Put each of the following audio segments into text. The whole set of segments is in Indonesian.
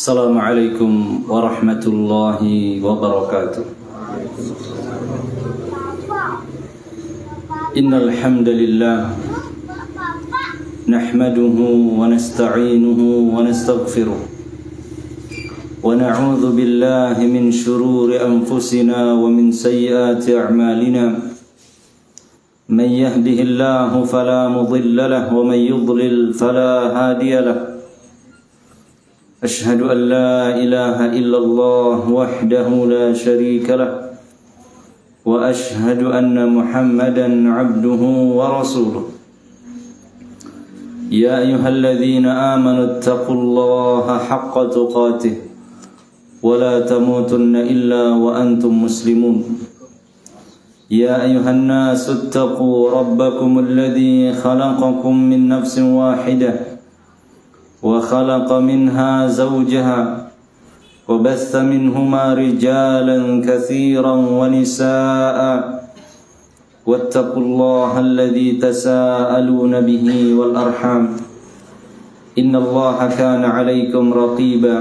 Assalamualaikum warahmatullahi wabarakatuh. Innal hamdalillah nahmaduhu wa nasta'inuhu wa nastaghfiruh wa na'udzu billahi min shururi anfusina wa min sayyiati a'malina. Man yahdihillahu fala mudilla lahu wa man yudlil fala hadiya lahu. أشهد أن لا إله إلا الله وحده لا شريك له وأشهد أن محمدا عبده ورسوله. يا أيها الذين آمنوا اتقوا الله حق تقاته ولا تموتن إلا وأنتم مسلمون. يا أيها الناس اتقوا ربكم الذي خلقكم من نفس واحدة وخلق منها زوجها وبث منهما رجالا كثيرا ونساء واتقوا الله الذي تساءلون به والأرحام إن الله كان عليكم رقيبا.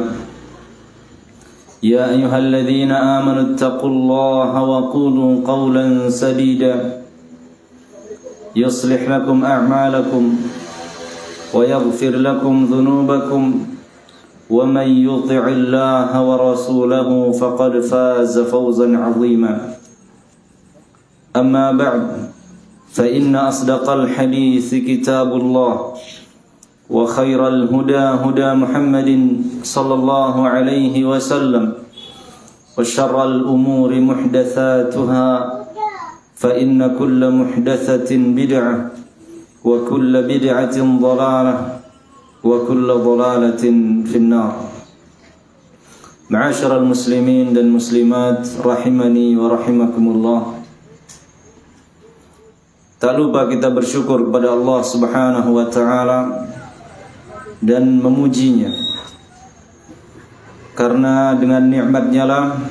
يا أيها الذين آمنوا اتقوا الله وقولوا قولا سديدا يصلح لكم أعمالكم ويغفر لكم ذنوبكم ومن يطع الله ورسوله فقد فاز فوزا عظيما. أما بعد فإن أصدق الحديث كتاب الله وخير الهدى هدى محمد صلى الله عليه وسلم وشر الأمور محدثاتها فإن كل محدثة بدعة وكل بدعة ضلالة وكل ضلالة في النار. Ma'asyiral muslimin dan muslimat rahimani wa rahimakumullah. Tak lupa kita bersyukur kepada Allah Subhanahu wa taala dan memujinya, karena dengan nikmat-Nya lah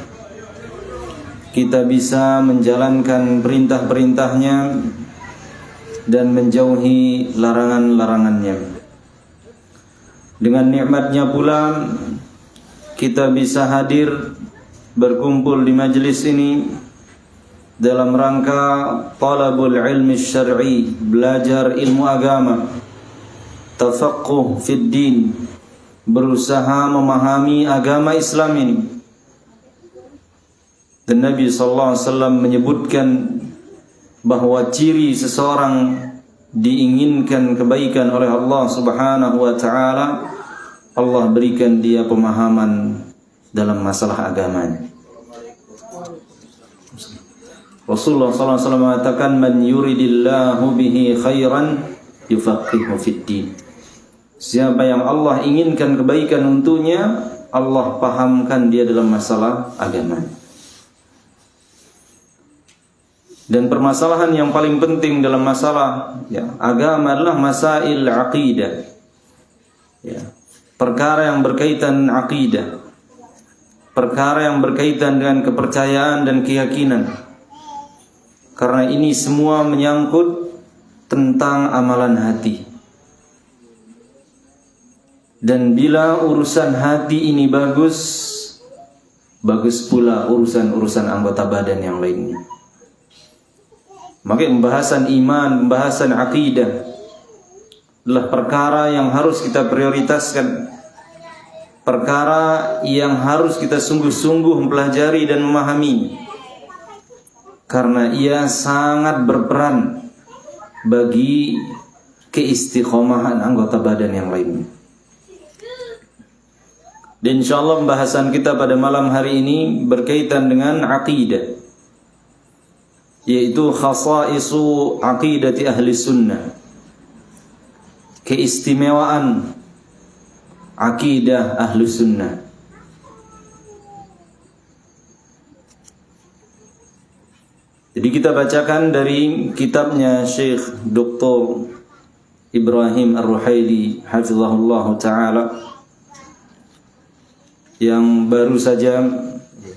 kita bisa menjalankan perintah-perintahnya dan menjauhi larangan-larangannya. Dengan nikmatnya pula kita bisa hadir berkumpul di majelis ini dalam rangka talabul ilmi syar'i, belajar ilmu agama, tafaqquh fid din, berusaha memahami agama Islam ini. Dan Nabi sallallahu alaihi wasallam menyebutkan bahwa ciri seseorang diinginkan kebaikan oleh Allah Subhanahu wa taala, Allah berikan dia pemahaman dalam masalah agamanya. Rasulullah sallallahu alaihi wasallam mengatakan, "Man yuridillahu bihi khairan yufaqihu fid din." Siapa yang Allah inginkan kebaikan untuknya, Allah pahamkan dia dalam masalah agamanya. Dan permasalahan yang paling penting dalam masalah agama adalah masail aqidah. Perkara yang berkaitan aqidah, perkara yang berkaitan dengan kepercayaan dan keyakinan. Karena ini semua menyangkut tentang amalan hati. Dan bila urusan hati ini bagus, bagus pula urusan-urusan anggota badan yang lainnya. Maka pembahasan iman, pembahasan akidah adalah perkara yang harus kita prioritaskan, perkara yang harus kita sungguh-sungguh mempelajari dan memahami, karena ia sangat berperan bagi keistiqomahan anggota badan yang lainnya. Dan insyaallah pembahasan kita pada malam hari ini berkaitan dengan akidah, yaitu khasaisu aqidati ahli sunnah, keistimewaan akidah ahli sunnah. Jadi kita bacakan dari kitabnya Syekh Dr. Ibrahim Ar-Ruhaili hafizahullah ta'ala, yang baru saja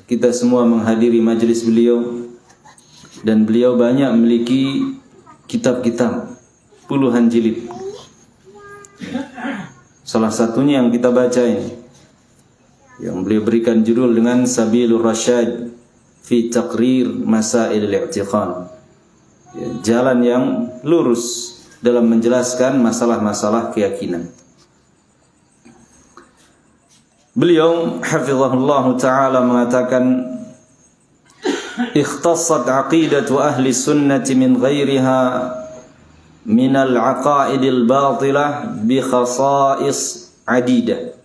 kita semua menghadiri majelis beliau. Dan beliau banyak memiliki kitab-kitab, puluhan jilid. Salah satunya yang kita baca ini yang beliau berikan judul dengan Sabilur Rasyad fi Taqrir Masail al-I'tiqad, jalan yang lurus dalam menjelaskan masalah-masalah keyakinan. Beliau hafizahullah taala mengatakan, ikhtassat aqidatu ahli sunnati min ghairiha min al-aqaid al-batilah bi khasa'is adidah.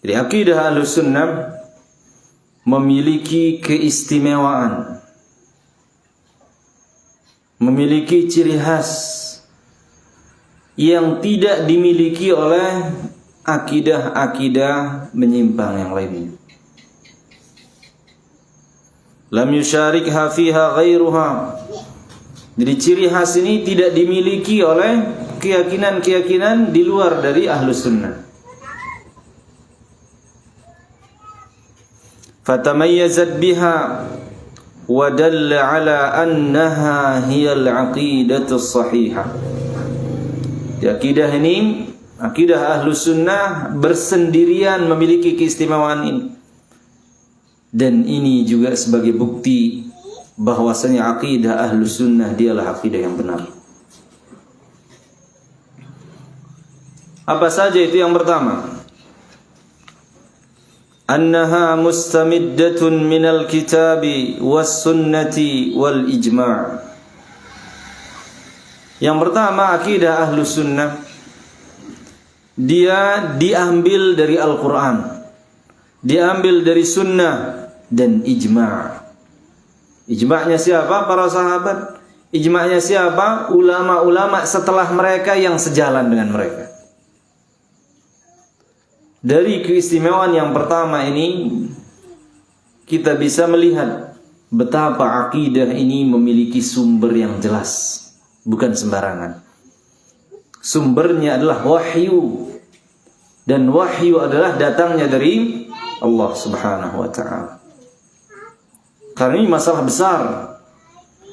Jadi akidah ahli sunnah memiliki keistimewaan, memiliki ciri khas yang tidak dimiliki oleh akidah-akidah menyimpang yang lainnya. Lam yusharikha fiha ghairuha. Jadi ciri khas ini tidak dimiliki oleh keyakinan-keyakinan di luar dari ahlus sunnah. Fatamayyazat biha wa dalla ala annaha hiyal aqidatus sahihah. Di akidah ini, akidah ahlus sunnah bersendirian memiliki keistimewaan ini. Dan ini juga sebagai bukti bahwasanya akidah ahlus sunnah dialah akidah yang benar. Apa saja itu? Yang pertama, annaha mustamiddatun minal kitabi was sunnati wal ijma'. Yang pertama, akidah ahlus sunnah dia diambil dari Al-Quran, diambil dari sunnah dan ijma'. Ijma'nya siapa? Para sahabat. Ijma'nya siapa? Ulama-ulama setelah mereka yang sejalan dengan mereka. Dari keistimewaan yang pertama ini, kita bisa melihat betapa akidah ini memiliki sumber yang jelas, bukan sembarangan. Sumbernya adalah wahyu, dan wahyu adalah datangnya dari Allah Subhanahu wa ta'ala. Karena ini masalah besar,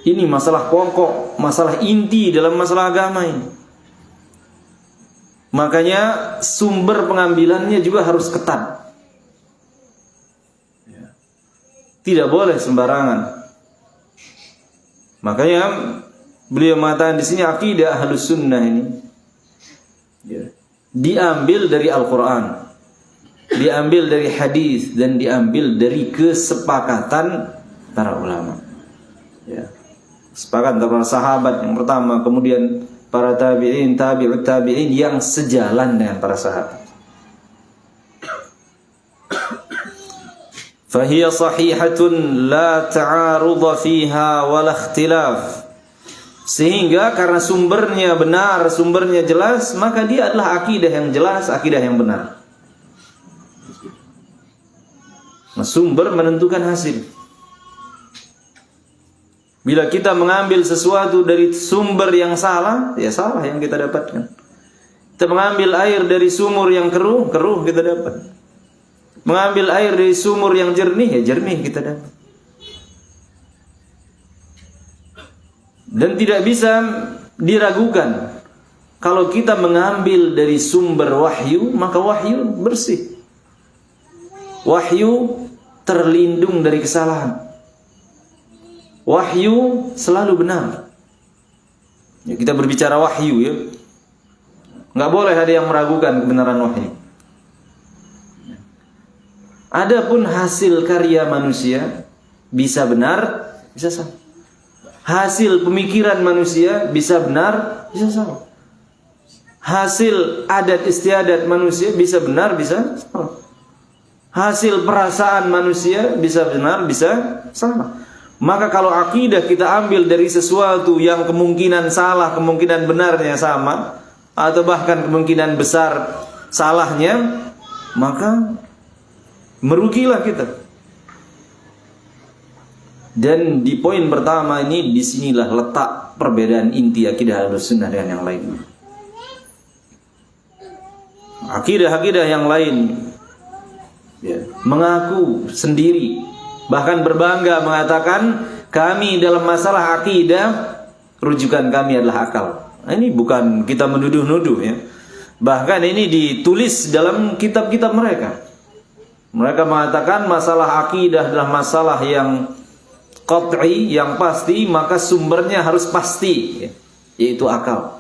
ini masalah pokok, masalah inti dalam masalah agama ini. Makanya sumber pengambilannya juga harus ketat. Tidak boleh sembarangan. Makanya beliau mengatakan di sini akidah ahlus sunnah ini diambil dari Al-Quran, diambil dari hadis, dan diambil dari kesepakatan para ulama. Sepakat antara para sahabat yang pertama, kemudian para tabi'in, tabi'ut tabi'in yang sejalan dengan para sahabat. Fahiya sahihatun la ta'arudha fiha wala ikhtilaf. Sehingga karena sumbernya benar, sumbernya jelas, maka dia adalah akidah yang jelas, akidah yang benar. Nah, sumber menentukan hasil. Bila kita mengambil sesuatu dari sumber yang salah, ya salah yang kita dapatkan. Kita mengambil air dari sumur yang keruh, keruh kita dapat. Mengambil air dari sumur yang jernih, ya jernih kita dapat. Dan tidak bisa diragukan, kalau kita mengambil dari sumber wahyu, maka wahyu bersih. Wahyu terlindung dari kesalahan. Wahyu selalu benar. Ya, kita berbicara wahyu ya, nggak boleh ada yang meragukan kebenaran wahyu. Adapun hasil karya manusia bisa benar, bisa salah. Hasil pemikiran manusia bisa benar, bisa salah. Hasil adat istiadat manusia bisa benar, bisa salah. Hasil perasaan manusia bisa benar, bisa salah. Maka kalau akidah kita ambil dari sesuatu yang kemungkinan salah, kemungkinan benarnya sama, atau bahkan kemungkinan besar salahnya, maka merugilah kita. Dan di poin pertama ini, disinilah letak perbedaan inti akidah Ahlussunnah dengan yang lain. Akidah-akidah yang lain mengaku sendiri, bahkan berbangga mengatakan, kami dalam masalah akidah, rujukan kami adalah akal. Nah, ini bukan kita menuduh-nuduh ya. Bahkan ini ditulis dalam kitab-kitab mereka. Mereka mengatakan masalah akidah adalah masalah yang qat'i, yang pasti, maka sumbernya harus pasti, yaitu akal.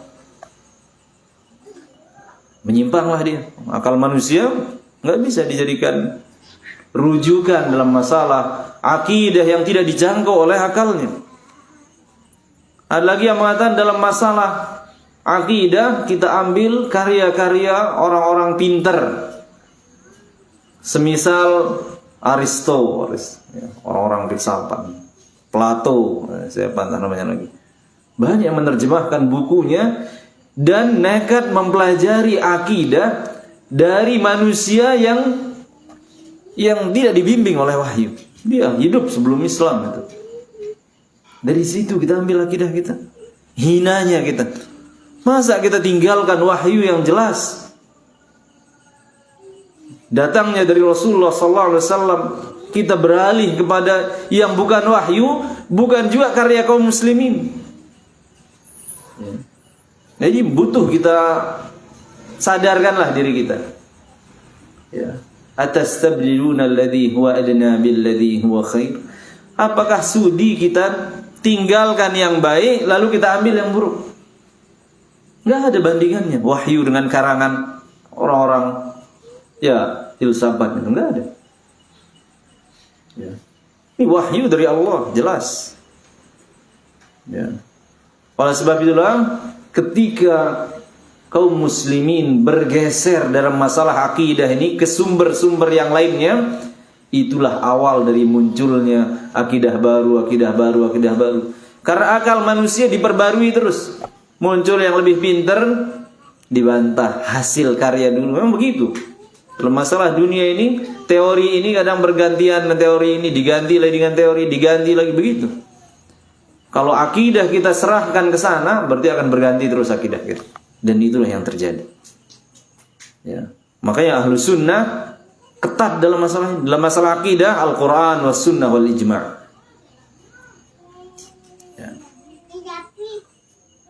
Menyimpanglah dia. Akal manusia nggak bisa dijadikan rujukan dalam masalah akidah yang tidak dijangkau oleh akalnya. Ada lagi yang mengatakan dalam masalah akidah kita ambil karya-karya orang-orang pinter, semisal Aristoteles, orang-orang filsafat, Plato, siapa namanya lagi. Banyak yang menerjemahkan bukunya dan nekat mempelajari akidah dari manusia yang tidak dibimbing oleh wahyu. Dia hidup sebelum Islam itu. Dari situ kita ambil akidah kita. Hinanya kita. Masa kita tinggalkan wahyu yang jelas? Datangnya dari Rasulullah SAW, kita beralih kepada yang bukan wahyu, bukan juga karya kaum muslimin. Jadi butuh kita sadarkanlah diri kita. Ya. Atastabdiluna alladhi huwa adna billadhi huwa khair. Apakah sudi kita tinggalkan yang baik lalu kita ambil yang buruk? Enggak ada bandingannya wahyu dengan karangan orang-orang filsafat, enggak ada. Ya. Ini wahyu dari Allah, jelas. Ya. Oleh sebab itulah ketika kaum muslimin bergeser dalam masalah akidah ini ke sumber-sumber yang lainnya, itulah awal dari munculnya akidah baru. Karena akal manusia diperbarui terus. Muncul yang lebih pintar, dibantah hasil karya dulu. Memang begitu. Dalam masalah dunia ini, teori ini kadang bergantian, teori ini diganti lagi dengan teori, diganti lagi, begitu. Kalau akidah kita serahkan ke sana, berarti akan berganti terus akidah kita. Dan itulah yang terjadi. Ya. Makanya ahlu sunnah ketat dalam masalah ini. Dalam masalah akidah, Al-Quran, was sunnah, wal ijma'. Ya.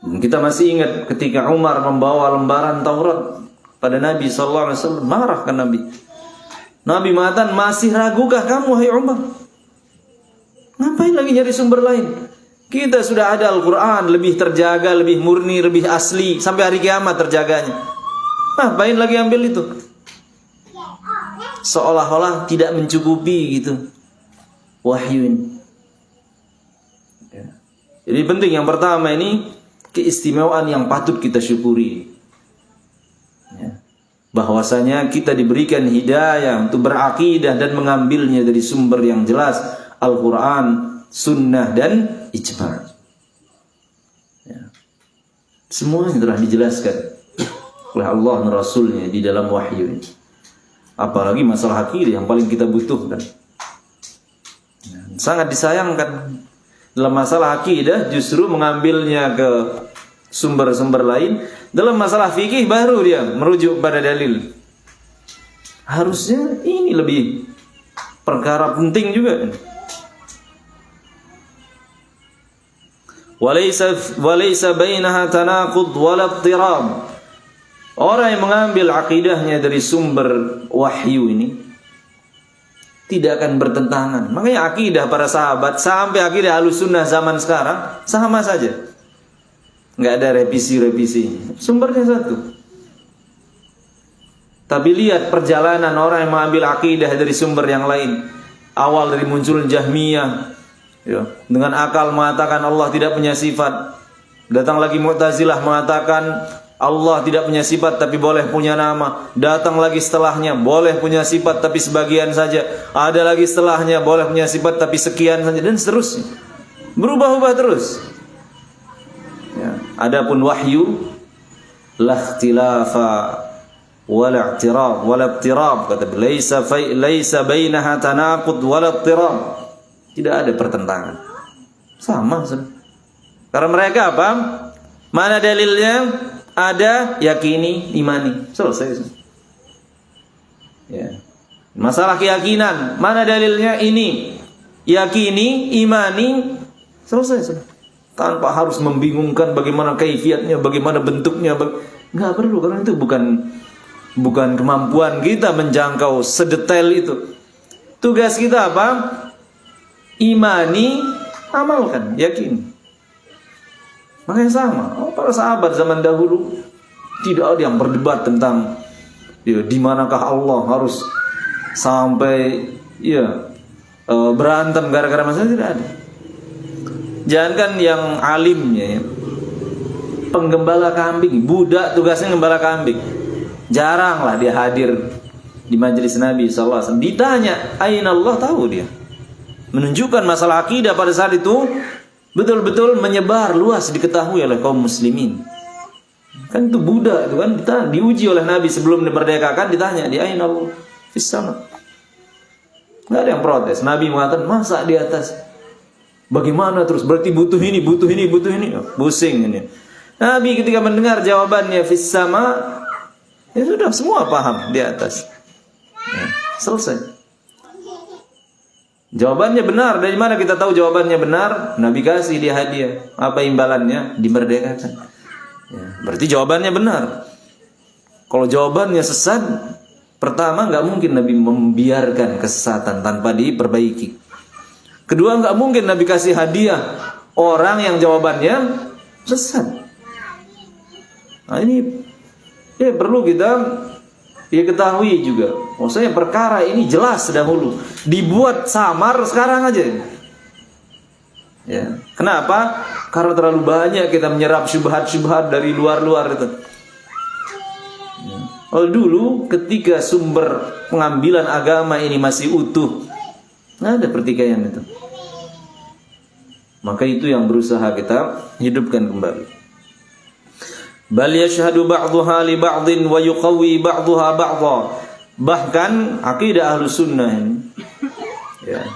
Dan kita masih ingat ketika Umar membawa lembaran Taurat pada Nabi SAW, marah kan Nabi. Nabi mengatakan, masih ragukah kamu, hai Umar? Ngapain lagi nyari sumber lain? Kita sudah ada Al-Quran, lebih terjaga, lebih murni, lebih asli, sampai hari kiamat terjaganya. Ngapain lagi ambil itu? Seolah-olah tidak mencukupi gitu wahyu ini. Jadi penting yang pertama ini, keistimewaan yang patut kita syukuri. Bahwasanya kita diberikan hidayah untuk berakidah dan mengambilnya dari sumber yang jelas, Al-Quran, sunnah, dan ijma'. Semuanya telah dijelaskan oleh Allah dan Rasulnya di dalam wahyu ini. Apalagi masalah akidah yang paling kita butuhkan. Sangat disayangkan dalam masalah akidah justru mengambilnya ke sumber-sumber lain. Dalam masalah fikih baru dia merujuk pada dalil. Harusnya ini lebih perkara penting juga. Walaysa bainaha tanaqud wala ittirab. Orang yang mengambil akidahnya dari sumber wahyu ini tidak akan bertentangan. Makanya akidah para sahabat sampai akidah Ahlussunnah zaman sekarang sama saja. Enggak ada revisi-revisi. Sumbernya satu. Tapi lihat perjalanan orang yang mengambil akidah dari sumber yang lain. Awal dari muncul Jahmiyah, ya, dengan akal mengatakan Allah tidak punya sifat. Datang lagi Mu'tazilah mengatakan Allah tidak punya sifat tapi boleh punya nama. Datang lagi setelahnya, boleh punya sifat tapi sebagian saja. Ada lagi setelahnya, boleh punya sifat tapi sekian saja, dan seterusnya. Berubah-ubah terus. Ya. Adapun wahyu, la ikhtilafa wala i'tirab wala ittirab, kata laisa bainaha tanaqud wala ittirab. Tidak ada pertentangan. Sama sudah. Karena mereka apa? Mana dalilnya? Ada, yakini, imani. Selesai. Ya. Masalah keyakinan, mana dalilnya? Ini. Yakini, imani, selesai. Tanpa harus membingungkan bagaimana kaifiatnya, bagaimana bentuknya. Nggak perlu, karena itu bukan kemampuan kita menjangkau sedetail itu. Tugas kita apa? Imani, amalkan, yakin. Makanya sama, para sahabat zaman dahulu tidak ada yang berdebat tentang di manakah Allah, harus sampai berantem gara-gara masalah, tidak ada. Jangankan yang alimnya, penggembala kambing, budak tugasnya gembala kambing, jaranglah dia hadir di majelis Nabi SAW. Ditanya, aina Allah, tahu dia. Menunjukkan masalah akidah pada saat itu betul-betul menyebar luas, diketahui oleh kaum muslimin. Kan itu budak itu kan diuji oleh Nabi sebelum dimerdekakan, ditanya, di aina Allah? Fis sama. Nggak ada yang protes. Nabi mengatakan, masa di atas? Bagaimana terus? Berarti butuh ini. Pusing ini. Nabi ketika mendengar jawabannya fis sama, ya sudah, semua paham, di atas. Ya, selesai. Jawabannya benar. Dari mana kita tahu jawabannya benar? Nabi kasih dia hadiah. Apa imbalannya? Dimerdekakan. Ya, berarti jawabannya benar. Kalau jawabannya sesat, pertama, nggak mungkin Nabi membiarkan kesesatan tanpa diperbaiki. Kedua, nggak mungkin Nabi kasih hadiah orang yang jawabannya sesat. Nah, ini perlu kita ketahui juga. Maksudnya perkara ini jelas dahulu, dibuat samar sekarang aja. Ya, kenapa? Karena terlalu banyak kita menyerap syubhat-syubhat dari luar-luar itu. Oh, dulu ketika sumber pengambilan agama ini masih utuh, nggak ada pertikaian itu. Maka itu yang berusaha kita hidupkan kembali. Bal yashhadu ba'dhuha li ba'dhin wa yuqawwi ba'dhuha ba'dha. Bahkan akidah Ahlus Sunnah ini, ya,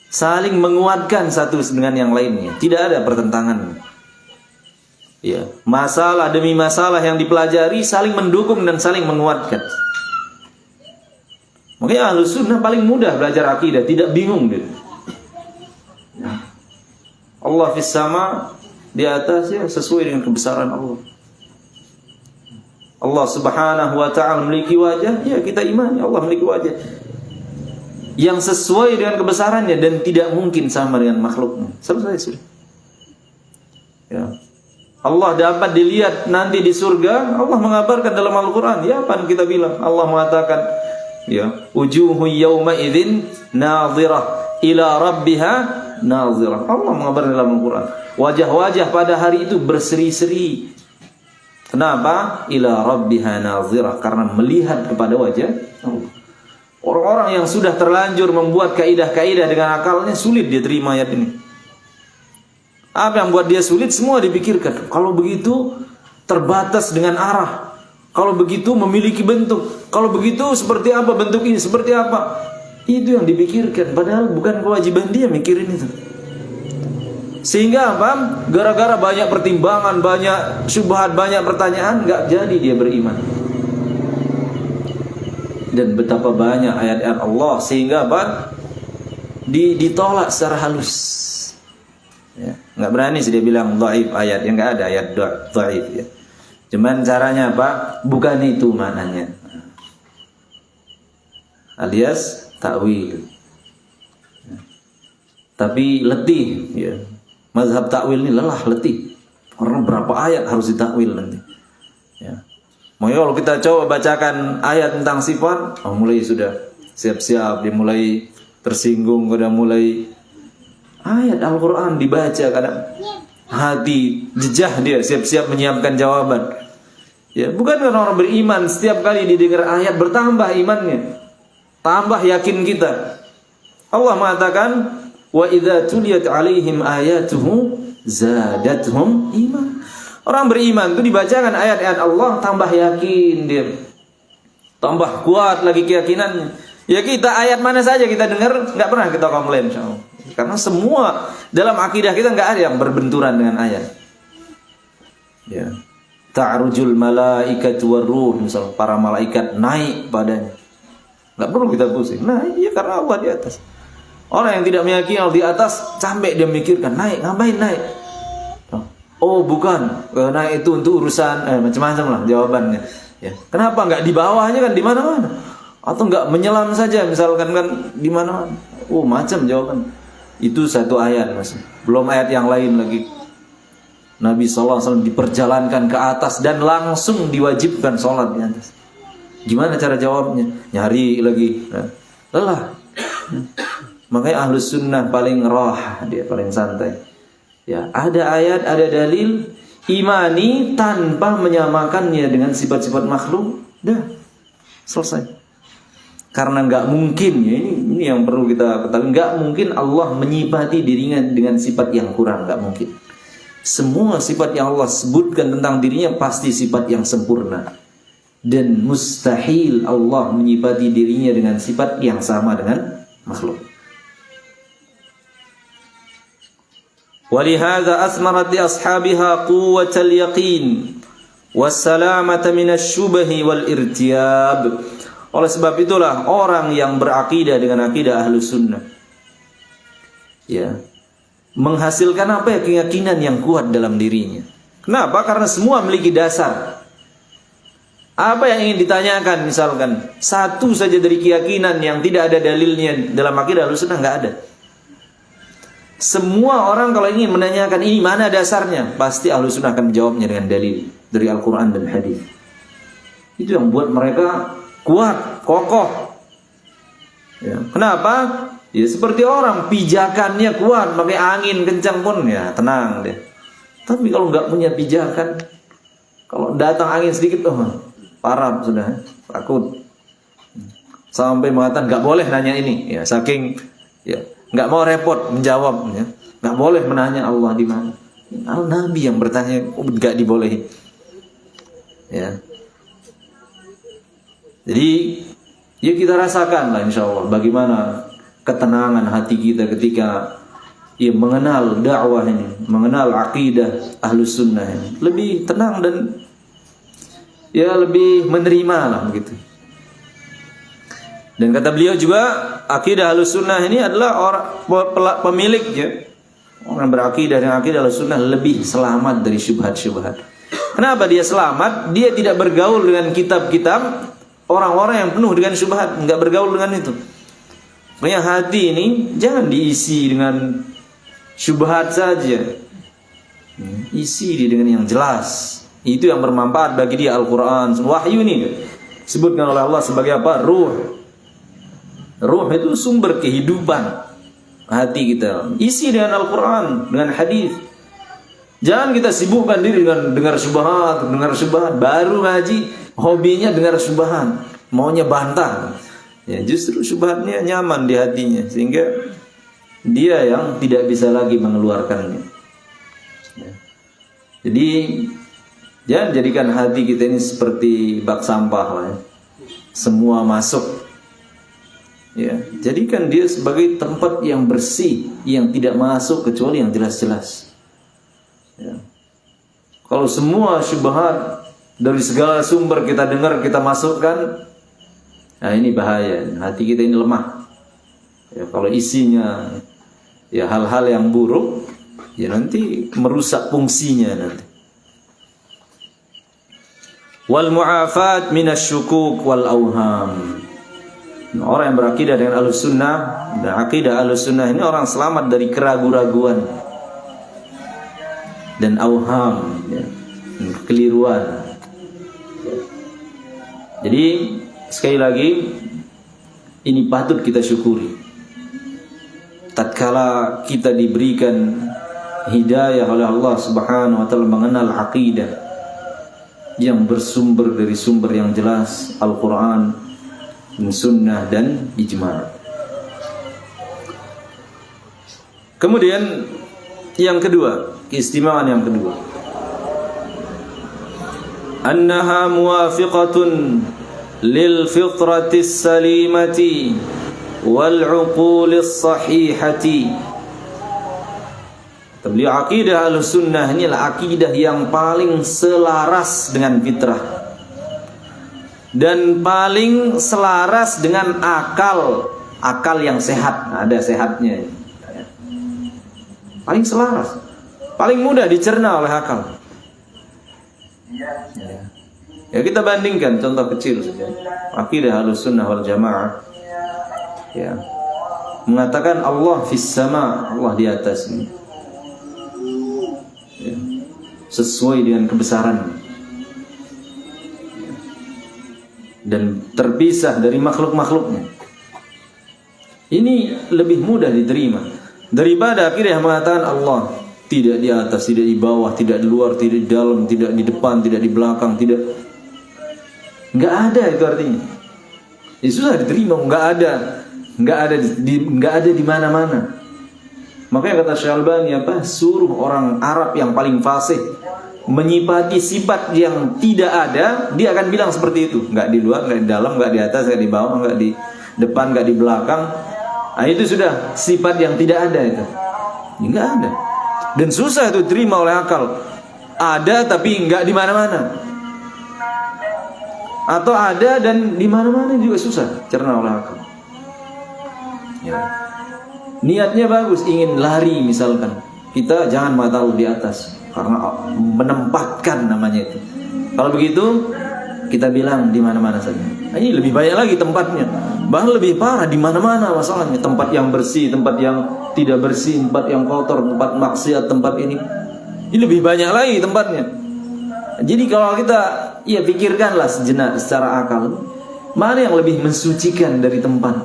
saling menguatkan satu dengan yang lainnya, tidak ada pertentangan. Ya, masalah demi masalah yang dipelajari saling mendukung dan saling menguatkan. Makanya Ahlus Sunnah paling mudah belajar akidah, tidak bingung dia. Allah fis sama, di atas, ya, sesuai dengan kebesaran Allah. Allah Subhanahu wa ta'ala memiliki wajah, ya kita imani Allah memiliki wajah yang sesuai dengan kebesarannya dan tidak mungkin sama dengan makhluknya. Selesai sudah. Ya. Allah dapat dilihat nanti di surga. Allah mengabarkan dalam Al-Quran. Ya, apa yang kita bilang? Allah mengatakan, ya, wujuhu yawma idzin nadhirah ila rabbiha nadhirah. Allah mengabarkan dalam Al-Quran, wajah-wajah pada hari itu berseri-seri. Kenapa? Ila rabbiha nadhirah, karena melihat kepada wajah Allah. Orang-orang yang sudah terlanjur membuat kaidah-kaidah dengan akalnya, sulit dia terima ayat ini. Apa yang buat dia sulit? Semua dipikirkan. Kalau begitu terbatas dengan arah. Kalau begitu memiliki bentuk. Kalau begitu seperti apa bentuk ini? Seperti apa? Itu yang dipikirkan. Padahal bukan kewajiban dia mikirin itu. Sehingga apa? Gara-gara banyak pertimbangan, banyak syubhat, banyak pertanyaan, nggak jadi dia beriman. Dan betapa banyak ayat-ayat Allah sehingga apa? Ditolak secara halus. Ya, nggak berani sih dia bilang dhaif ayat, yang nggak ada ayat dhaif, ya. Cuman caranya apa? Bukan itu maknanya. Alias takwil. Ya. Tapi letih, ya. Mazhab takwil ini lelah, letih. Karena berapa ayat harus ditakwil nanti. Ya. Makanya kalau kita coba bacakan ayat tentang sifat, mulai sudah siap-siap, dia mulai tersinggung, udah mulai ayat Al-Quran dibaca, kadang hati jejah dia, siap-siap menyiapkan jawaban. Ya, bukan karena orang beriman setiap kali didengar ayat bertambah imannya, tambah yakin kita. Allah mengatakan, wa idza tuliyat alaihim ayatuhu zadatuhum iman. Orang beriman itu dibacakan ayat-ayat Allah, tambah yakin dia, tambah kuat lagi keyakinannya. Ya, kita ayat mana saja kita dengar, nggak pernah kita komplain, insyaallah. Karena semua dalam akidah kita nggak ada yang berbenturan dengan ayat. Ya, ta'rujul malaikatu waruh, misal para malaikat naik padanya, nggak perlu kita pusing. Naik, ya karena Allah di atas. Orang yang tidak meyakini Allah di atas, sampai dia mikirkan naik, ngapain naik? Oh bukan, karena itu untuk urusan macam-macam lah jawabannya. Ya. Kenapa nggak di bawahnya kan di mana-mana? Atau nggak menyelam saja misalkan kan di mana-mana? Oh macam jawaban. Itu satu ayat mas. Belum ayat yang lain lagi. Nabi SAW diperjalankan ke atas dan langsung diwajibkan sholat di atas. Gimana cara jawabnya? Nyari lagi. Lelah. Makanya ahlus sunnah paling roh, dia paling santai. Ya, ada ayat, ada dalil, imani tanpa menyamakannya dengan sifat-sifat makhluk. Dah, selesai. Karena nggak mungkin, ya, ini yang perlu kita ketahui, nggak mungkin Allah menyifati dirinya dengan sifat yang kurang, nggak mungkin. Semua sifat yang Allah sebutkan tentang dirinya pasti sifat yang sempurna. Dan mustahil Allah menyifati dirinya dengan sifat yang sama dengan makhluk. Walihada asmarat li ashabiha quwwatal yaqin wassalamata minasyubahi wal irtiyab. Oleh sebab itulah orang yang berakidah dengan akidah Ahlus Sunnah, ya, menghasilkan apa ya? Keyakinan yang kuat dalam dirinya. Kenapa? Karena semua memiliki dasar. Apa yang ingin ditanyakan misalkan satu saja dari keyakinan yang tidak ada dalilnya dalam akidah Ahlus Sunnah, nggak ada. Semua orang kalau ingin menanyakan ini mana dasarnya, pasti Ahlus Sunnah akan menjawabnya dengan dalil dari Al-Quran dan hadis. Itu yang buat mereka kuat, kokoh. Ya. Kenapa? Ya seperti orang pijakannya kuat, pakai angin kencang pun ya tenang dia. Tapi kalau nggak punya pijakan, kalau datang angin sedikit, parah sudah, takut. Sampai mengatakan nggak boleh nanya ini, ya saking ya nggak mau repot menjawab, ya. Nggak boleh menanya Allah di mana. Nabi yang bertanya, nggak dibolehin. Ya. Jadi, ya kita rasakan lah insya Allah bagaimana ketenangan hati kita ketika ya mengenal dakwah ini, mengenal akidah Ahlus Sunnah ini. Lebih tenang dan ya lebih menerima lah begitu. Dan kata beliau juga akidah Ahlus Sunnah ini adalah orang pemilik ya. Orang berakidah dengan akidah Ahlus Sunnah lebih selamat dari syubhat-syubhat. Kenapa dia selamat? Dia tidak bergaul dengan kitab-kitab orang-orang yang penuh dengan syubhat, enggak bergaul dengan itu. Makanya hati ini jangan diisi dengan syubhat saja. Isi dia dengan yang jelas. Itu yang bermanfaat bagi dia. Al-Quran, wahyu ini disebutkan oleh Allah sebagai apa? Ruh. Ruh itu sumber kehidupan hati kita. Isi dengan Al-Quran, dengan hadis. Jangan kita sibukkan diri dengan dengar syubhat, baru ngaji, hobinya dengar syubhat, maunya bantah. Ya, justru syubhatnya nyaman di hatinya sehingga dia yang tidak bisa lagi mengeluarkannya. Ya. Jadi jangan jadikan hati kita ini seperti bak sampah lah, ya. Semua masuk. Ya, jadikan dia sebagai tempat yang bersih, yang tidak masuk kecuali yang jelas-jelas. Ya. Kalau semua syubhat dari segala sumber kita dengar, kita masukkan, nah ini bahaya. Hati kita ini lemah. Ya, kalau isinya ya hal-hal yang buruk, ya nanti merusak fungsinya nanti. Wal mu'afat minasyukuk wal auham. Orang yang berakidah dengan Ahlus Sunnah dan akidah Ahlus Sunnah ini orang selamat dari keraguan-raguan dan auham, ya, kekeliruan. Jadi sekali lagi ini patut kita syukuri. Tatkala kita diberikan hidayah oleh Allah Subhanahu wa taala mengenal akidah yang bersumber dari sumber yang jelas, Al-Quran, Sunnah dan ijma'. Kemudian yang kedua, keistimewaan yang kedua, annaha muwafiqatun lil fitratis salimati wal uqulis sahihati. Beliau akidah Ahlus Sunnah inilah akidah yang paling selaras dengan fitrah dan paling selaras dengan akal yang sehat. Ada sehatnya, paling selaras. paling mudah dicerna oleh akal. Ya kita bandingkan contoh kecil saja. Akidah Ahlussunnah wal Jamaah ya mengatakan Allah fis sama, Allah di atas ini. Ya. Sesuai dengan kebesaran dan terpisah dari makhluk-makhluknya. Ini lebih mudah diterima daripada akidah yang mengatakan Allah tidak di atas, tidak di bawah, tidak di luar, tidak di dalam, tidak di depan, tidak di belakang, tidak. Nggak ada itu artinya. Ya susah diterima, nggak ada di mana-mana. Makanya kata Syalbani suruh orang Arab yang paling fasih menyifati sifat yang tidak ada, dia akan bilang seperti itu. Nggak di luar, nggak di dalam, nggak di atas, nggak di bawah, nggak di depan, nggak di belakang. Nah, itu sudah sifat yang tidak ada itu. Ya, nggak ada. Dan susah itu diterima oleh akal. Ada tapi nggak di mana-mana. Atau ada dan di mana-mana juga susah cerna oleh akal. Ya. Niatnya bagus, ingin lari misalkan. Kita jangan matalu di atas karena menempatkan namanya itu. Kalau begitu kita bilang di mana-mana saja. Nah, ini lebih banyak lagi tempatnya. Bahkan lebih parah di mana-mana masalahnya. Tempat yang bersih, tempat yang tidak bersih, tempat yang kotor, tempat maksiat, tempat ini. Ini lebih banyak lagi tempatnya. Jadi kalau kita pikirkanlah sejenak secara akal, mana yang lebih mensucikan dari tempat?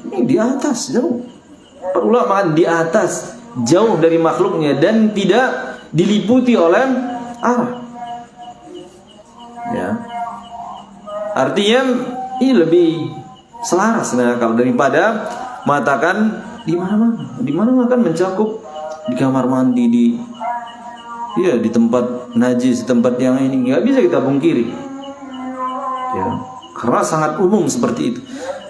Ini di atas jauh. Ulama di atas jauh dari makhluknya dan tidak diliputi oleh arah. Ya. Artinya ini lebih selaras dengan akal daripada mengatakan di mana-mana. Di mana-mana kan mencakup di kamar mandi, di tempat najis, di tempat yang ini nggak bisa kita pungkiri. Ya, karena sangat umum seperti itu.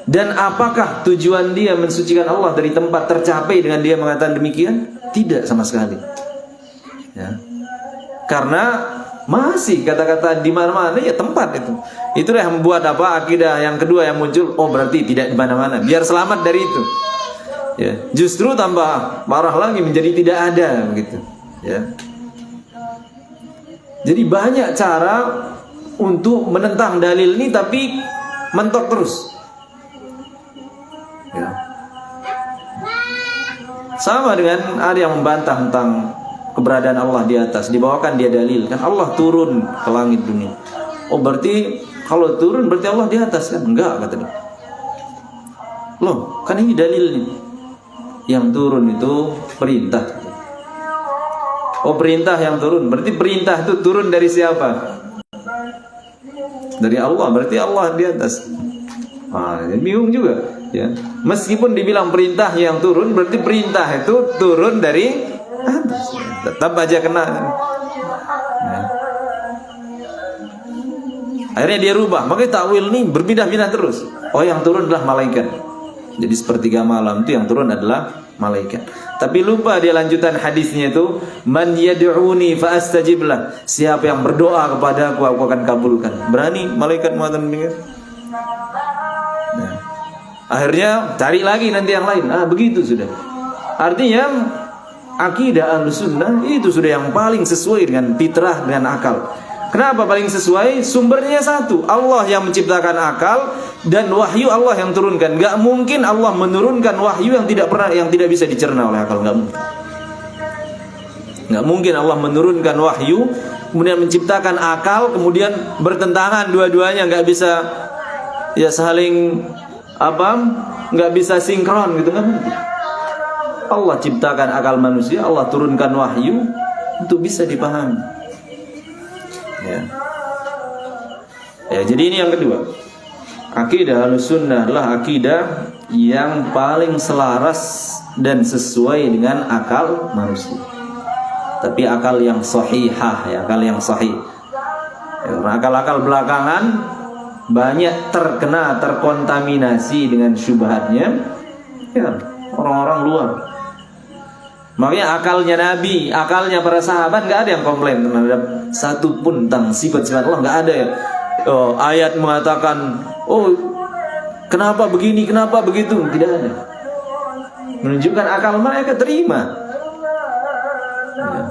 Dan apakah tujuan dia mensucikan Allah dari tempat tercapai dengan dia mengatakan demikian? Tidak sama sekali. Ya. Karena masih kata-kata di mana-mana ya tempat itu. Itulah yang membuat akidah yang kedua yang muncul. Oh berarti tidak di mana-mana. Biar selamat dari itu. Ya, justru tambah parah lagi menjadi tidak ada begitu. Ya. Jadi banyak cara untuk menentang dalil ini tapi mentok terus. Ya. Sama dengan ada yang membantah tentang keberadaan Allah di atas, dibawakan dia dalil kan Allah turun ke langit dunia. Oh berarti kalau turun berarti Allah di atas kan? Enggak kata dia. Loh, kan ini dalilnya. Yang turun itu perintah. Oh perintah yang turun, berarti perintah itu turun dari siapa? Dari Allah, berarti Allah di atas. Bingung juga, ya. Meskipun dibilang perintah yang turun, berarti perintah itu turun dari atas. Tetap aja kena. Ya. Akhirnya dia rubah, makanya takwil ini berpindah-pindah terus. Oh yang turun adalah malaikat. Jadi sepertiga malam itu yang turun adalah malaikat. Tapi lupa dia lanjutan hadisnya itu, man yad'uni fa astajib lah. Siapa yang berdoa kepada aku akan kabulkan. Berani malaikat mengatakan demikian? Nah, akhirnya cari lagi nanti yang lain. Begitu sudah. Artinya akidah Ahlussunnah itu sudah yang paling sesuai dengan fitrah, dengan akal. Kenapa paling sesuai? Sumbernya satu, Allah yang menciptakan akal dan wahyu Allah yang turunkan. Gak mungkin Allah menurunkan wahyu yang tidak bisa dicerna oleh akal. Gak mungkin. Gak mungkin Allah menurunkan wahyu kemudian menciptakan akal kemudian bertentangan dua-duanya, gak bisa saling gak bisa sinkron gitu, gak mungkin. Allah ciptakan akal manusia, Allah turunkan wahyu untuk bisa dipahami. Ya, jadi ini yang kedua. Akidah Ahlussunnah adalah akidah yang paling selaras dan sesuai dengan akal manusia. Tapi akal yang sahihah, ya, akal yang sahih. Ya, akal-akal belakangan banyak terkontaminasi dengan syubhatnya. Ya, orang-orang luar. Makanya akalnya Nabi, akalnya para sahabat nggak ada yang komplain terhadap satu pun tentang sifat-sifat Allah, nggak ada ya. Ayat mengatakan, kenapa begini, kenapa begitu, tidak ada. Menunjukkan akal mereka terima. Ya.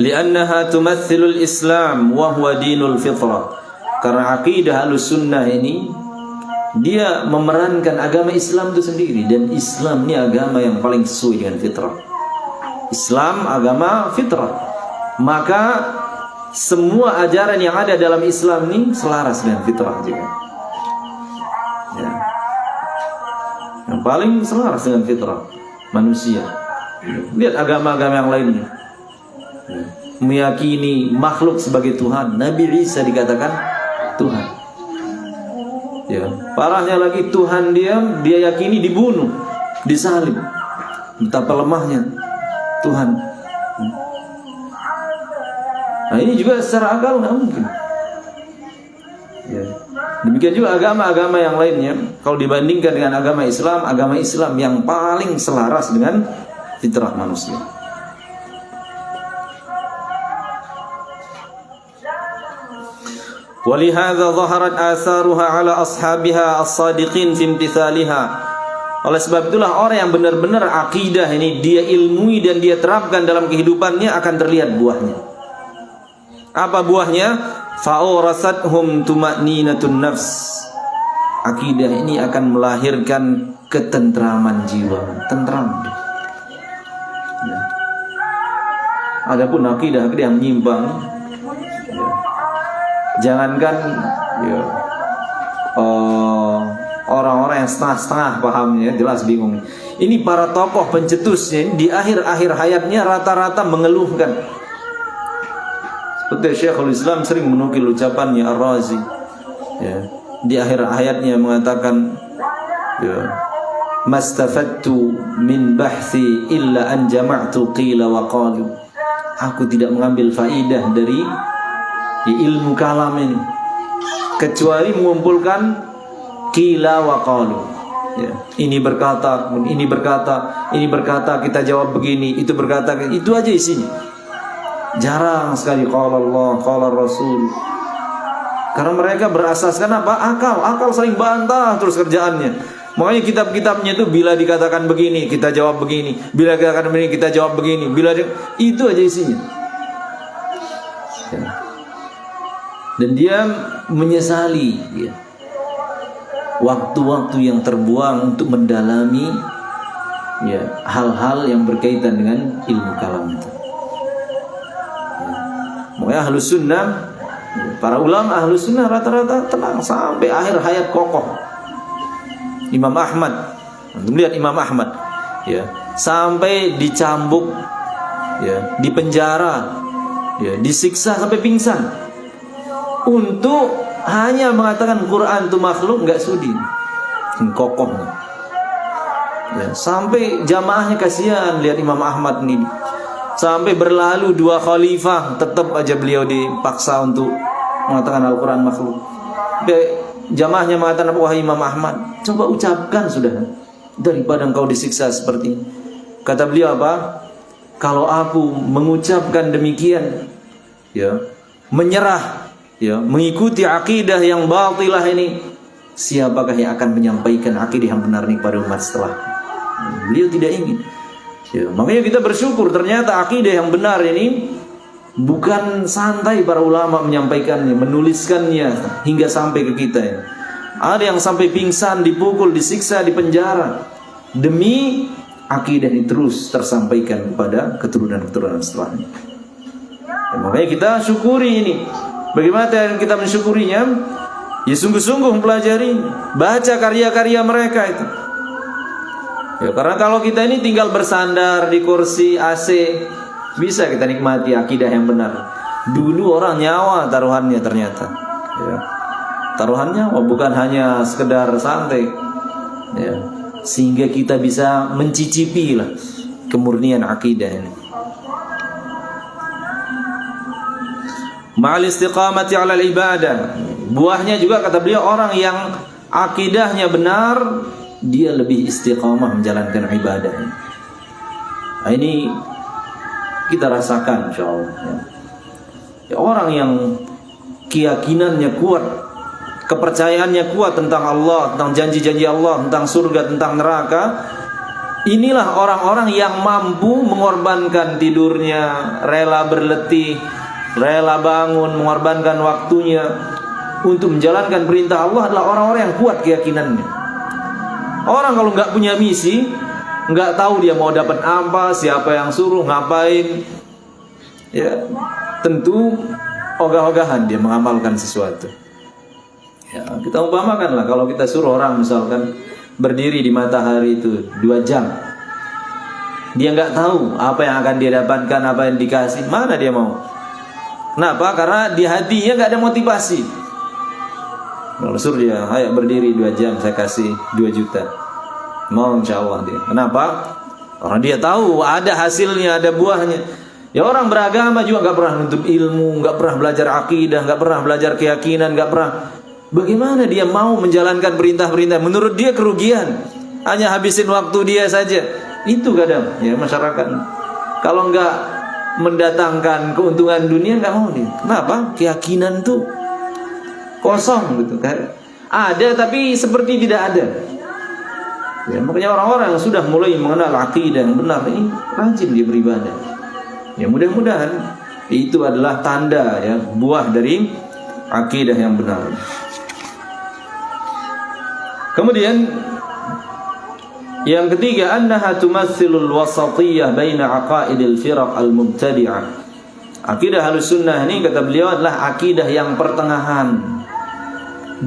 li'annaha tumathilul Islam wa huwa dinul fitrah. Karena akidah Ahlussunnah ini dia memerankan agama Islam itu sendiri, dan Islam ini agama yang paling sesuai dengan fitrah. Islam agama fitrah. Maka semua ajaran yang ada dalam Islam ini selaras dengan fitrah juga. Ya. Yang paling selaras dengan fitrah manusia. Lihat agama-agama yang lainnya. Ya. Meyakini makhluk sebagai Tuhan. Nabi Isa dikatakan Tuhan. Ya. Parahnya lagi Tuhan dia yakini dibunuh, disalib. Betapa lemahnya Tuhan. Nah ini juga secara akal nggak mungkin. Ya. Demikian juga agama-agama yang lainnya. Kalau dibandingkan dengan agama Islam yang paling selaras dengan fitrah manusia. Walihadza zaharat atharuha ala ashabiha as-sadiqin fi imtithaliha. Oleh sebab itulah orang yang benar-benar akidah ini dia ilmui dan dia terapkan dalam kehidupannya akan terlihat buahnya. Apa buahnya? Fa'urasathum tuma'ninatun nafs. Akidah ini akan melahirkan ketentraman jiwa, tentram. Ya. Adapun akidah yang menyimpang, ya. Jangankan ya, orang-orang yang setengah-setengah pahamnya, jelas bingung. Ini para tokoh pencetusnya di akhir-akhir hayatnya rata-rata mengeluhkan. Seperti Syekhul Islam sering menukil ucapannya Ar-Razi, ya, di akhir hayatnya mengatakan, ya, mastafattu min bahthi illa an jama'tu qila wa qalu. Aku tidak mengambil faidah dari ilmu kalam ini kecuali mengumpulkan qila wa qalu. Ya, ini berkata, ini berkata, ini berkata, kita jawab begini, itu berkata, itu aja isinya. Jarang sekali qala Allah, qala Rasul. Karena mereka berasaskan apa? Akal sering bantah terus kerjaannya. Makanya kitab-kitabnya itu bila dikatakan begini, kita jawab begini. Bila dikatakan begini, kita jawab begini. Itu aja isinya. Ya. Dan dia menyesali, ya, waktu-waktu yang terbuang untuk mendalami, ya, hal-hal yang berkaitan dengan ilmu kalam itu. Makanya Ahlussunnah, para ulama Ahlussunnah rata-rata tenang sampai akhir hayat kokoh. Imam Ahmad, lihat Imam Ahmad, ya, sampai dicambuk, ya, dipenjara, ya, disiksa sampai pingsan, untuk hanya mengatakan Quran itu makhluk, nggak sudi, kokoh. Ya, sampai jamaahnya kasihan lihat Imam Ahmad ini. Sampai berlalu 2 khalifah, tetap aja beliau dipaksa untuk mengatakan Al-Quran makhluk. Jamaahnya mengatakan, wahai Imam Ahmad, coba ucapkan sudah, daripada engkau disiksa seperti ini. Kata beliau apa? Kalau aku mengucapkan demikian, ya, menyerah, ya, mengikuti akidah yang batilah ini, siapakah yang akan menyampaikan akidah yang benar ini kepada umat setelah? Beliau tidak ingin. Ya, makanya kita bersyukur ternyata akidah yang benar ini bukan santai para ulama menyampaikannya, menuliskannya hingga sampai ke kita ya. Ada yang sampai pingsan, dipukul, disiksa, dipenjara demi akidah ini terus tersampaikan kepada keturunan-keturunan setelahnya. Ya, makanya kita syukuri ini. Bagaimana kita mensyukurinya? Ya sungguh-sungguh mempelajari, baca karya-karya mereka itu. Ya, karena kalau kita ini tinggal bersandar di kursi AC, bisa kita nikmati akidah yang benar. Dulu orang nyawa taruhannya ternyata, ya. Taruhannya bukan hanya sekedar santai, ya. Sehingga kita bisa mencicipi lah kemurnian akidah ini. Ma'al istiqamati 'alal ibadah. Buahnya juga kata beliau orang yang akidahnya benar, dia lebih istiqamah menjalankan ibadah. Nah, ini kita rasakan insyaallah. Ya, orang yang keyakinannya kuat, kepercayaannya kuat tentang Allah, tentang janji-janji Allah, tentang surga, tentang neraka, Inilah orang-orang yang mampu mengorbankan tidurnya, rela berletih, rela bangun, mengorbankan waktunya untuk menjalankan perintah Allah adalah orang-orang yang kuat keyakinannya. Orang kalau nggak punya misi, nggak tahu dia mau dapat apa, siapa yang suruh, ngapain, ya tentu ogah-ogahan dia mengamalkan sesuatu. Ya, kita umpamakan lah kalau kita suruh orang misalkan berdiri di matahari itu 2 jam, dia nggak tahu apa yang akan dia dapatkan, apa yang dikasih, mana dia mau? Kenapa? Karena di hatinya nggak ada motivasi. Kalau suruh dia, ayo berdiri 2 jam, saya kasih 2 juta, mau insya Allah dia. Kenapa? Karena dia tahu ada hasilnya, ada buahnya. Ya orang beragama juga nggak pernah nuntut ilmu, nggak pernah belajar akidah, nggak pernah belajar keyakinan, nggak pernah. Bagaimana dia mau menjalankan perintah-perintah? Menurut dia kerugian, hanya habisin waktu dia saja. Itu kadang ya masyarakat. Kalau nggak mendatangkan keuntungan dunia nggak mau dia. Kenapa? Keyakinan tuh kosong gitu kan. Ada tapi seperti tidak ada. Ya, makanya orang-orang yang sudah mulai mengenal akidah yang benar ini rajin dia beribadah. Ya mudah-mudahan itu adalah tanda ya buah dari akidah yang benar. Kemudian yang ketiga, annaha tumathilul wasatiyah baina aqaidil firaq al-mubtadi'ah. Akidah Ahlussunnah ini kata beliau adalah akidah yang pertengahan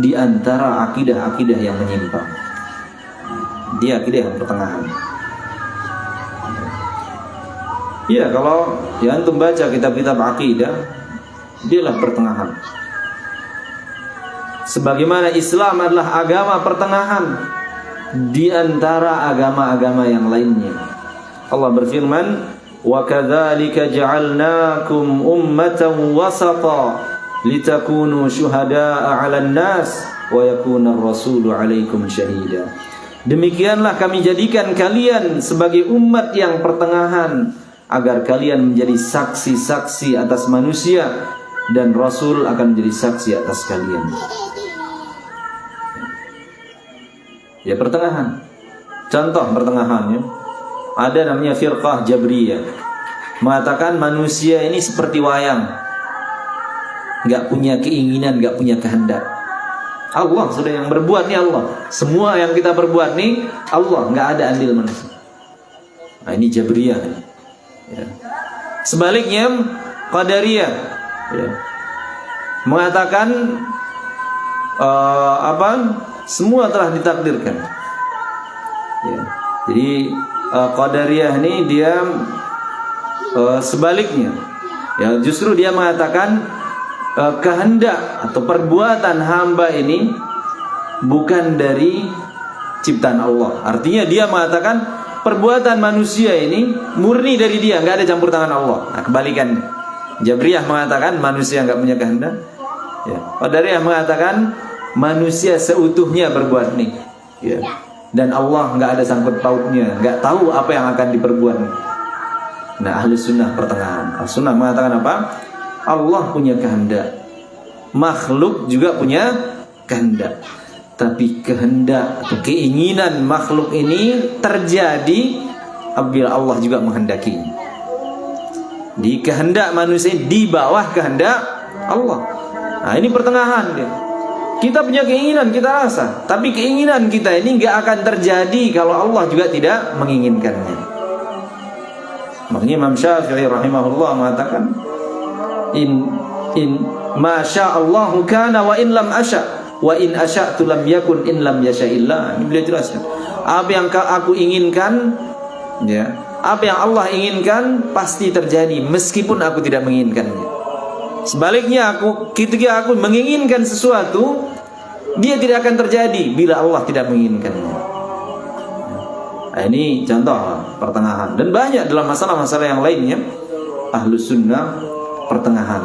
di antara akidah-akidah yang menyimpang. Dia akidah yang pertengahan. Ya, kalau ya antum baca kitab-kitab akidah, dialah pertengahan. Sebagaimana Islam adalah agama pertengahan di antara agama-agama yang lainnya. Allah berfirman, "Wa kadzalika ja'alnakum ummatan wasata litakunu syuhada'a 'alan nas wa yakuna ar-rasulu 'alaikum syahida." Demikianlah kami jadikan kalian sebagai umat yang pertengahan agar kalian menjadi saksi-saksi atas manusia dan Rasul akan menjadi saksi atas kalian. Ya pertengahan. Contoh pertengahannya ada namanya firqah Jabriyah, mengatakan manusia ini seperti wayang, nggak punya keinginan, nggak punya kehendak. Allah sudah yang berbuat nih Allah. Semua yang kita berbuat nih Allah, nggak ada andil manusia. Nah ini Jabriyah. Ya. Sebaliknya Qadariyah ya, mengatakan semua telah ditakdirkan. Ya. Jadi Qadariyah ini dia sebaliknya. Ya, justru dia mengatakan kehendak atau perbuatan hamba ini bukan dari ciptaan Allah. Artinya dia mengatakan perbuatan manusia ini murni dari dia, nggak ada campur tangan Allah. Nah, kebalikannya. Jabriyah mengatakan manusia nggak punya kehendak. Ya. Qadariyah mengatakan manusia seutuhnya berbuat nih, ya. Dan Allah nggak ada sangkut pautnya, nggak tahu apa yang akan diperbuat. Nah, Ahlussunnah pertengahan. Ahlussunnah mengatakan apa? Allah punya kehendak, makhluk juga punya kehendak. Tapi kehendak atau keinginan makhluk ini terjadi apabila Allah juga menghendaki. Di kehendak manusia di bawah kehendak Allah. Nah, ini pertengahan dia. Kita punya keinginan, kita rasa, tapi keinginan kita ini nggak akan terjadi kalau Allah juga tidak menginginkannya. Makanya Imam Syafi'i rahimahullah mengatakan, in masya Allahu kana wa in lam asya wa in asya'tu lam yakun in lam yasha'illah. Ini beliau jelaskan. Apa yang aku inginkan, ya, apa yang Allah inginkan pasti terjadi meskipun aku tidak menginginkannya. Sebaliknya ketika aku menginginkan sesuatu, dia tidak akan terjadi bila Allah tidak menginginkannya. Nah, ini contoh pertengahan. Dan banyak dalam masalah-masalah yang lainnya Ahlussunnah pertengahan.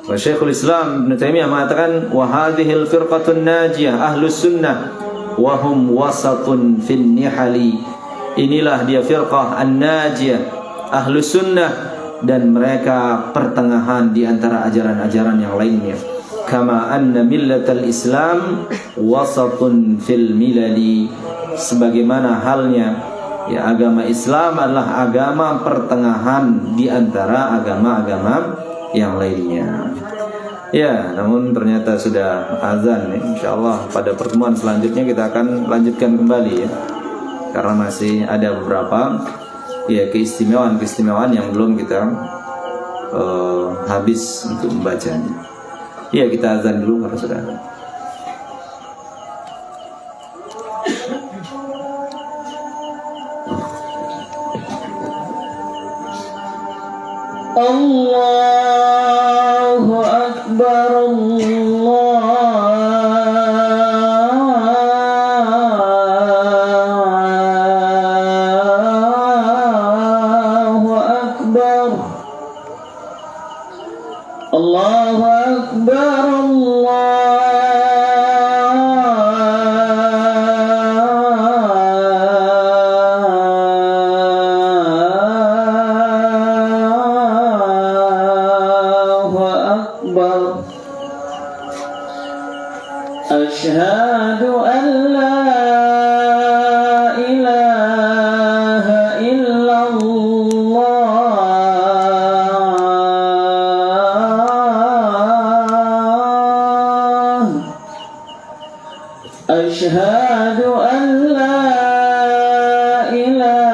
Ya. Syekhul Islam Ibnu Taimiyah mengatakan wa hadhil firqatun najiyah Ahlussunnah wa hum wasatun fin nihali. Inilah dia firqah an-najiyah Ahlussunnah, dan mereka pertengahan di antara ajaran-ajaran yang lainnya. kama anna millatal Islam wasatun fil milali, sebagaimana halnya ya agama Islam adalah agama pertengahan di antara agama-agama yang lainnya. Ya, namun ternyata sudah azan ya. Insyaallah pada pertemuan selanjutnya kita akan lanjutkan kembali ya. Karena masih ada beberapa ya keistimewaan yang belum kita habis untuk membacanya. Ya, kita azan dulu para saudara. Allahu Akbar, Allahu Akbar, Allahu Akbar, Asyhadu an la ilaha illallah, Asyhadu an la ilaha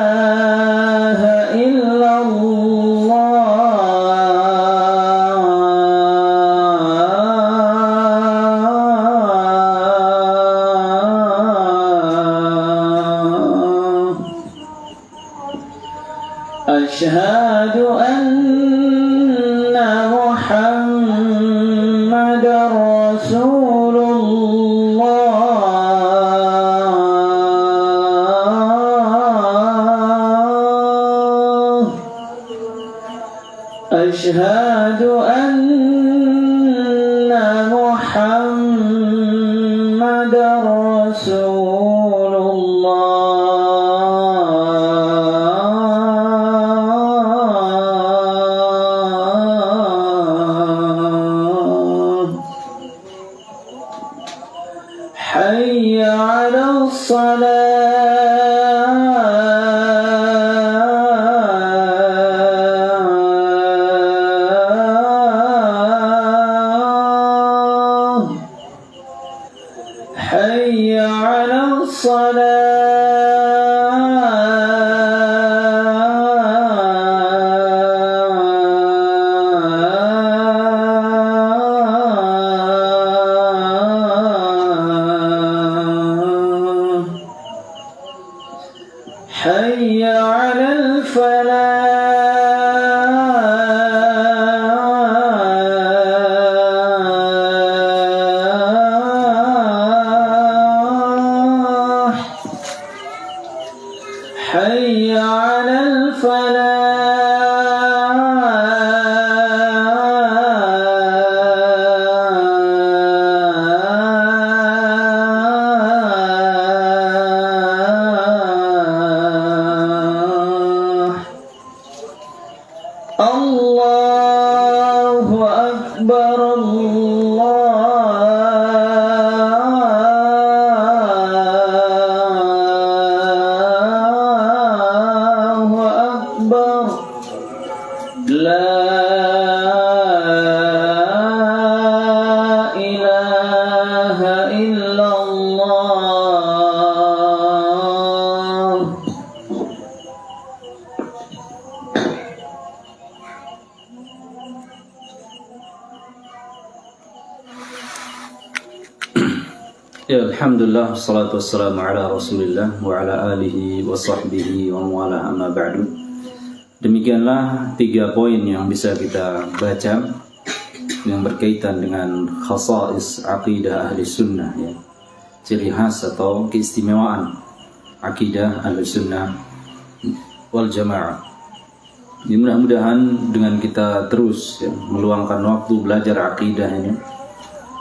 Asyhadu anna Muhammadar Rasulullah, Asyhadu anna Muhammadar Rasulullah. Hayya 'alas salah, Hayya 'alas salah, Hayya 'alal falah, Hayya 'alal falah. Allahu Akbar, Allahu Akbar, la ilaha illallah. Ya, alhamdulillah, wassalatu wassalamu ala rasulillah wa ala alihi wa sahbihi wa mawala, amma ba'du. Demikianlah 3 poin yang bisa kita baca yang berkaitan dengan khasa'is aqidah ahli sunnah ya. Ciri khas atau keistimewaan akidah ahli sunnah wal jamaah. Mudah-mudahan dengan kita terus ya, meluangkan waktu belajar akidah ini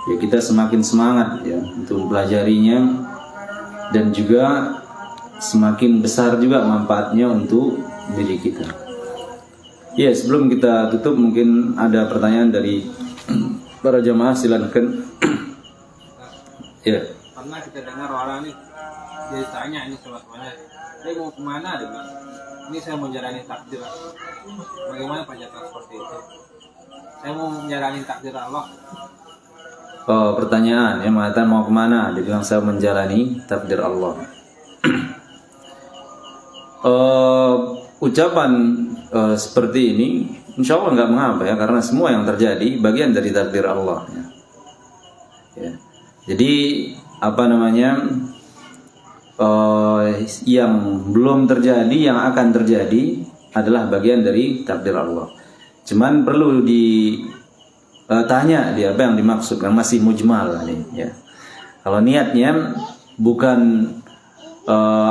ya, kita semakin semangat ya untuk belajarinya, dan juga semakin besar juga manfaatnya untuk diri kita. Ya, sebelum kita tutup mungkin ada pertanyaan dari Para jamaah silakan. Ya. Pernah kita dengar orang nih, dia tanya ini sholat mana, saya mau kemana, dia bilang, ini saya mau jalani takdir. Bagaimana pernyataan seperti itu? Saya mau menjalani takdir Allah. Oh, pertanyaan yang mengatakan mau kemana? Dia bilang saya menjalani takdir Allah. Ucapan seperti ini, insya Allah nggak mengapa ya, karena semua yang terjadi bagian dari takdir Allah. Ya. Jadi apa namanya, yang belum terjadi, yang akan terjadi adalah bagian dari takdir Allah. Cuman perlu ditanya dia apa yang dimaksud, kan masih mujmal nih ya. Kalau niatnya bukan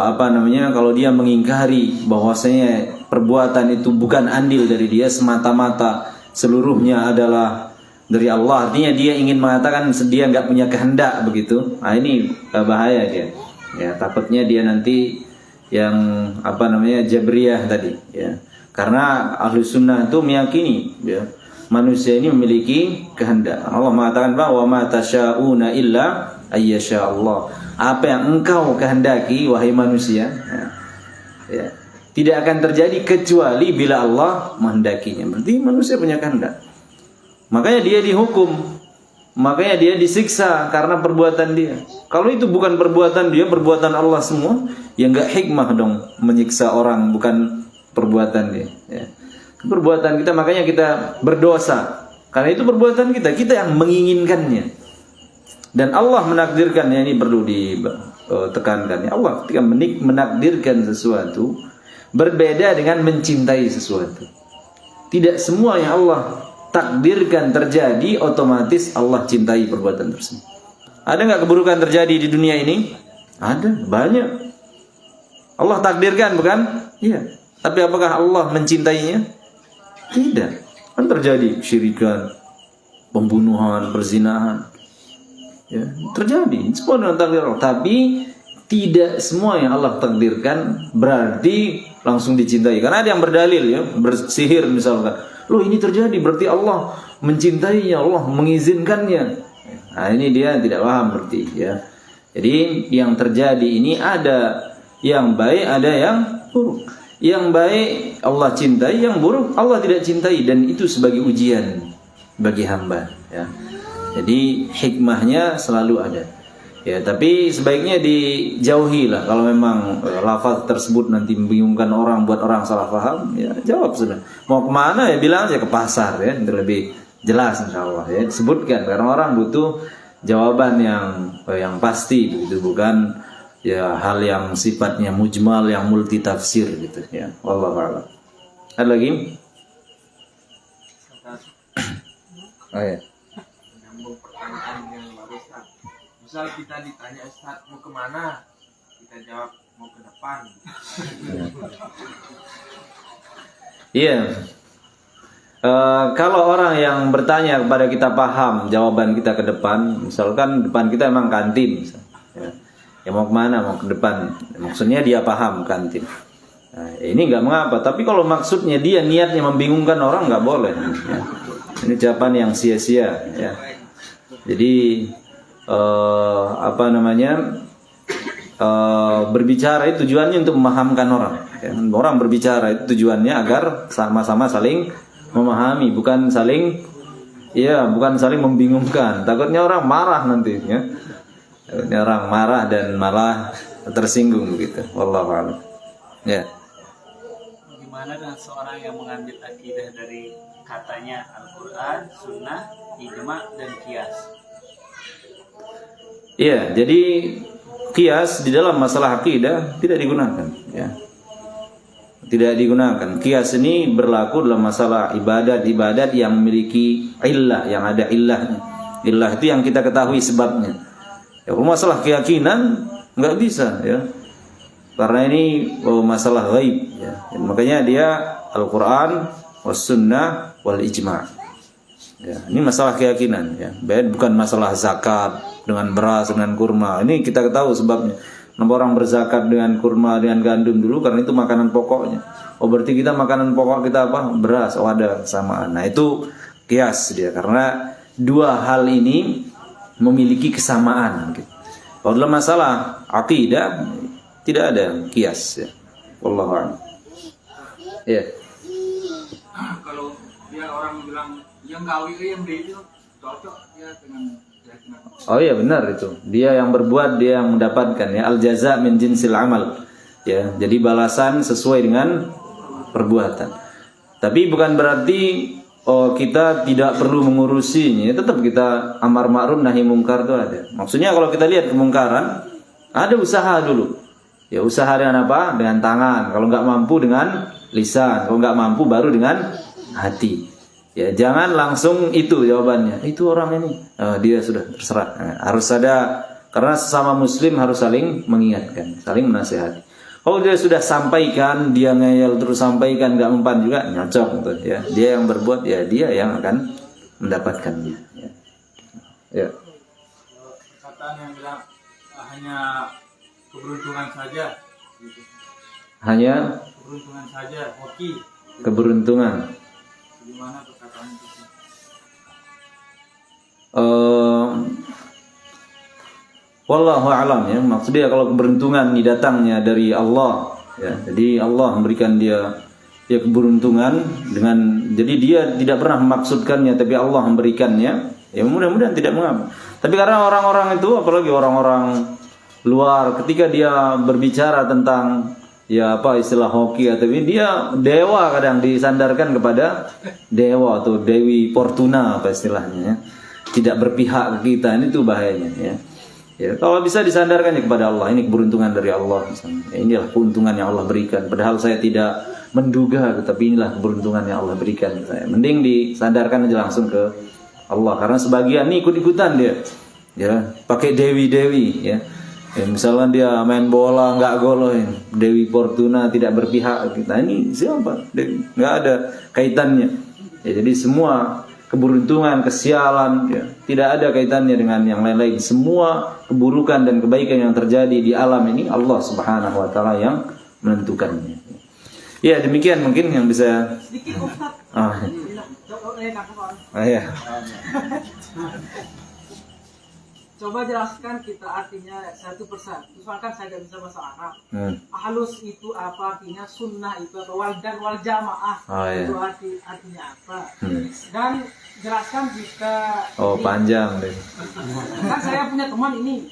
apa namanya, kalau dia mengingkari bahwasanya perbuatan itu bukan andil dari dia, semata-mata seluruhnya adalah dari Allah, artinya dia ingin mengatakan dia nggak punya kehendak begitu. Nah ini bahaya dia. Ya, takutnya dia nanti yang apa namanya Jabriyah tadi ya. Karena ahlu sunnah itu meyakini ya, manusia ini memiliki kehendak. Allah mengatakan bahwa ma tasyauna illa ayyasha Allah. Apa yang engkau kehendaki wahai manusia ya, tidak akan terjadi kecuali bila Allah menghendakinya. Berarti manusia punya kehendak. Makanya dia dihukum, makanya dia disiksa karena perbuatan dia. Kalau itu bukan perbuatan dia, perbuatan Allah semua, ya nggak hikmah dong menyiksa orang, bukan perbuatan dia. Ya. Perbuatan kita, makanya kita berdosa. Karena itu perbuatan kita yang menginginkannya. Dan Allah menakdirkannya, ini perlu ditekankan. Allah ketika menakdirkan sesuatu berbeda dengan mencintai sesuatu. Tidak semua yang Allah takdirkan terjadi otomatis Allah cintai perbuatan tersebut. Ada nggak keburukan terjadi di dunia ini? Ada, banyak. Allah takdirkan bukan? Iya. Tapi apakah Allah mencintainya? Tidak. Kan terjadi syirikan, pembunuhan, perzinahan. Ya, terjadi. Semua dengan takdir Allah. Tapi tidak semua yang Allah takdirkan berarti langsung dicintai. Karena ada yang berdalil ya, bersihir misalkan. Loh ini terjadi berarti Allah mencintainya, Allah mengizinkannya. Nah ini dia tidak paham berarti ya. Jadi yang terjadi ini ada yang baik, ada yang buruk. Yang baik Allah cintai, yang buruk Allah tidak cintai, dan itu sebagai ujian bagi hamba ya. Jadi hikmahnya selalu ada. Ya, tapi sebaiknya dijauhi lah. Kalau memang lafaz tersebut nanti membingungkan orang, buat orang salah paham, ya jawab sudah. Mau kemana ya bilang aja ke pasar ya, itu lebih jelas insyaallah ya. Disebutkan karena orang butuh jawaban yang pasti begitu, bukan ya hal yang sifatnya mujmal, yang multi tafsir gitu ya. Wallahu a'lam. Ada lagi? Oh ya. Menyambung pertanyaan yang barusan. Misal kita ditanya Ustaz mau kemana, kita jawab mau ke depan. Iya. Kalau orang yang bertanya kepada kita paham jawaban kita ke depan, misalkan depan kita emang kantin, ya. Ya mau kemana, mau ke depan, maksudnya dia paham kantin. Nah, ini nggak mengapa. Tapi kalau maksudnya dia niatnya membingungkan orang, nggak boleh. Ya. Ini jawaban yang sia-sia. Ya. Jadi apa namanya, berbicara itu tujuannya untuk memahamkan orang. Ya. Orang berbicara itu tujuannya agar sama-sama saling memahami, bukan saling membingungkan. Takutnya orang marah nanti. Ya. Takutnya orang marah dan malah tersinggung begitu. Wallahu a'lam. Ya. Bagaimana dengan seorang yang mengambil akidah dari katanya Al-Quran, Sunnah, Ijma, dan Qiyas? Iya, jadi qiyas di dalam masalah akidah tidak digunakan, ya. Tidak digunakan. Qiyas ini berlaku dalam masalah ibadat yang memiliki illah, yang ada illahnya. Illah itu yang kita ketahui sebabnya. Ya, masalah keyakinan nggak bisa, ya. Karena ini masalah ghaib, ya. Makanya dia Al-Quran, was-Sunnah, wal-Ijma'. Ya, ini masalah keyakinan, ya. Bukan masalah zakat dengan beras, dengan kurma. Ini kita ketahui sebabnya. Kenapa orang berzakat dengan kurma, dengan gandum dulu? Karena itu makanan pokoknya. Oh berarti kita makanan pokok kita apa? Beras. Oh ada kesamaan. Nah itu qiyas dia. Karena dua hal ini memiliki kesamaan. Kalau dalam masalah akidah tidak ada kias ya. Wallahu a'lam. Ya. Kalau dia orang bilang yang gawi yang beli itu cocok ya dengan keyakinan. Oh iya benar itu. Dia yang berbuat, dia yang mendapatkan ya. Al jaza min jinsil amal. Ya, jadi balasan sesuai dengan perbuatan. Tapi bukan berarti kita tidak perlu mengurusinya. Tetap kita amar ma'ruf nahi mungkar itu ada. Maksudnya kalau kita lihat kemungkaran, ada usaha dulu. Ya usaha dengan apa? Dengan tangan. Kalau nggak mampu dengan lisan. Kalau nggak mampu baru dengan hati. Ya jangan langsung itu jawabannya. Itu orang ini. Dia sudah terserah. Harus ada, karena sesama muslim harus saling mengingatkan, saling menasihati. Kalau dia sudah sampaikan, dia ngeyel terus sampaikan, nggak mempan juga, nyocok gitu ya. Dia yang berbuat, ya dia yang akan mendapatkannya. Ya. Ya. Perkataan yang bilang hanya keberuntungan saja. Gitu. Hanya Keberuntungan saja, hoki. keberuntungan. Gimana perkataan itu? Wallahu a'lam ya. Maksudnya kalau keberuntungan ini datangnya dari Allah ya. Jadi Allah memberikan dia keberuntungan dengan, jadi dia tidak pernah memaksudkannya tapi Allah memberikannya. Ya mudah-mudahan tidak mengapa. Tapi karena orang-orang itu, apalagi orang-orang luar, ketika dia berbicara tentang ya apa istilah hoki atau ini, dia dewa, kadang disandarkan kepada dewa atau Dewi Fortuna apa istilahnya ya. Tidak berpihak ke kita, ini tuh bahayanya ya. Ya, kalau bisa disandarkan ya kepada Allah, ini keberuntungan dari Allah misalnya. Ya, inilah keuntungan yang Allah berikan. Padahal saya tidak menduga, tapi inilah keberuntungan yang Allah berikan saya. Mending disandarkan aja langsung ke Allah, karena sebagian ini ikut-ikutan dia. Ya, pakai dewi-dewi ya. Ya, misalnya dia main bola nggak goloin, Dewi Fortuna tidak berpihak kita. Ini siapa? Dewi, nggak ada kaitannya. Ya, jadi semua keberuntungan, kesialan ya, tidak ada kaitannya dengan yang lain-lain. Semua keburukan dan kebaikan yang terjadi di alam ini Allah Subhanahu wa taala yang menentukannya. Ya, demikian mungkin yang bisa. Sedikit Ustaz. Ya. Coba jelaskan kita artinya satu persatu. Misalkan saya tidak bisa bahasa Arab. Ahlus itu apa artinya? Sunnah itu apa? Wal jamaah itu artinya apa? Dan jelaskan jika Panjang deh. kan saya punya teman ini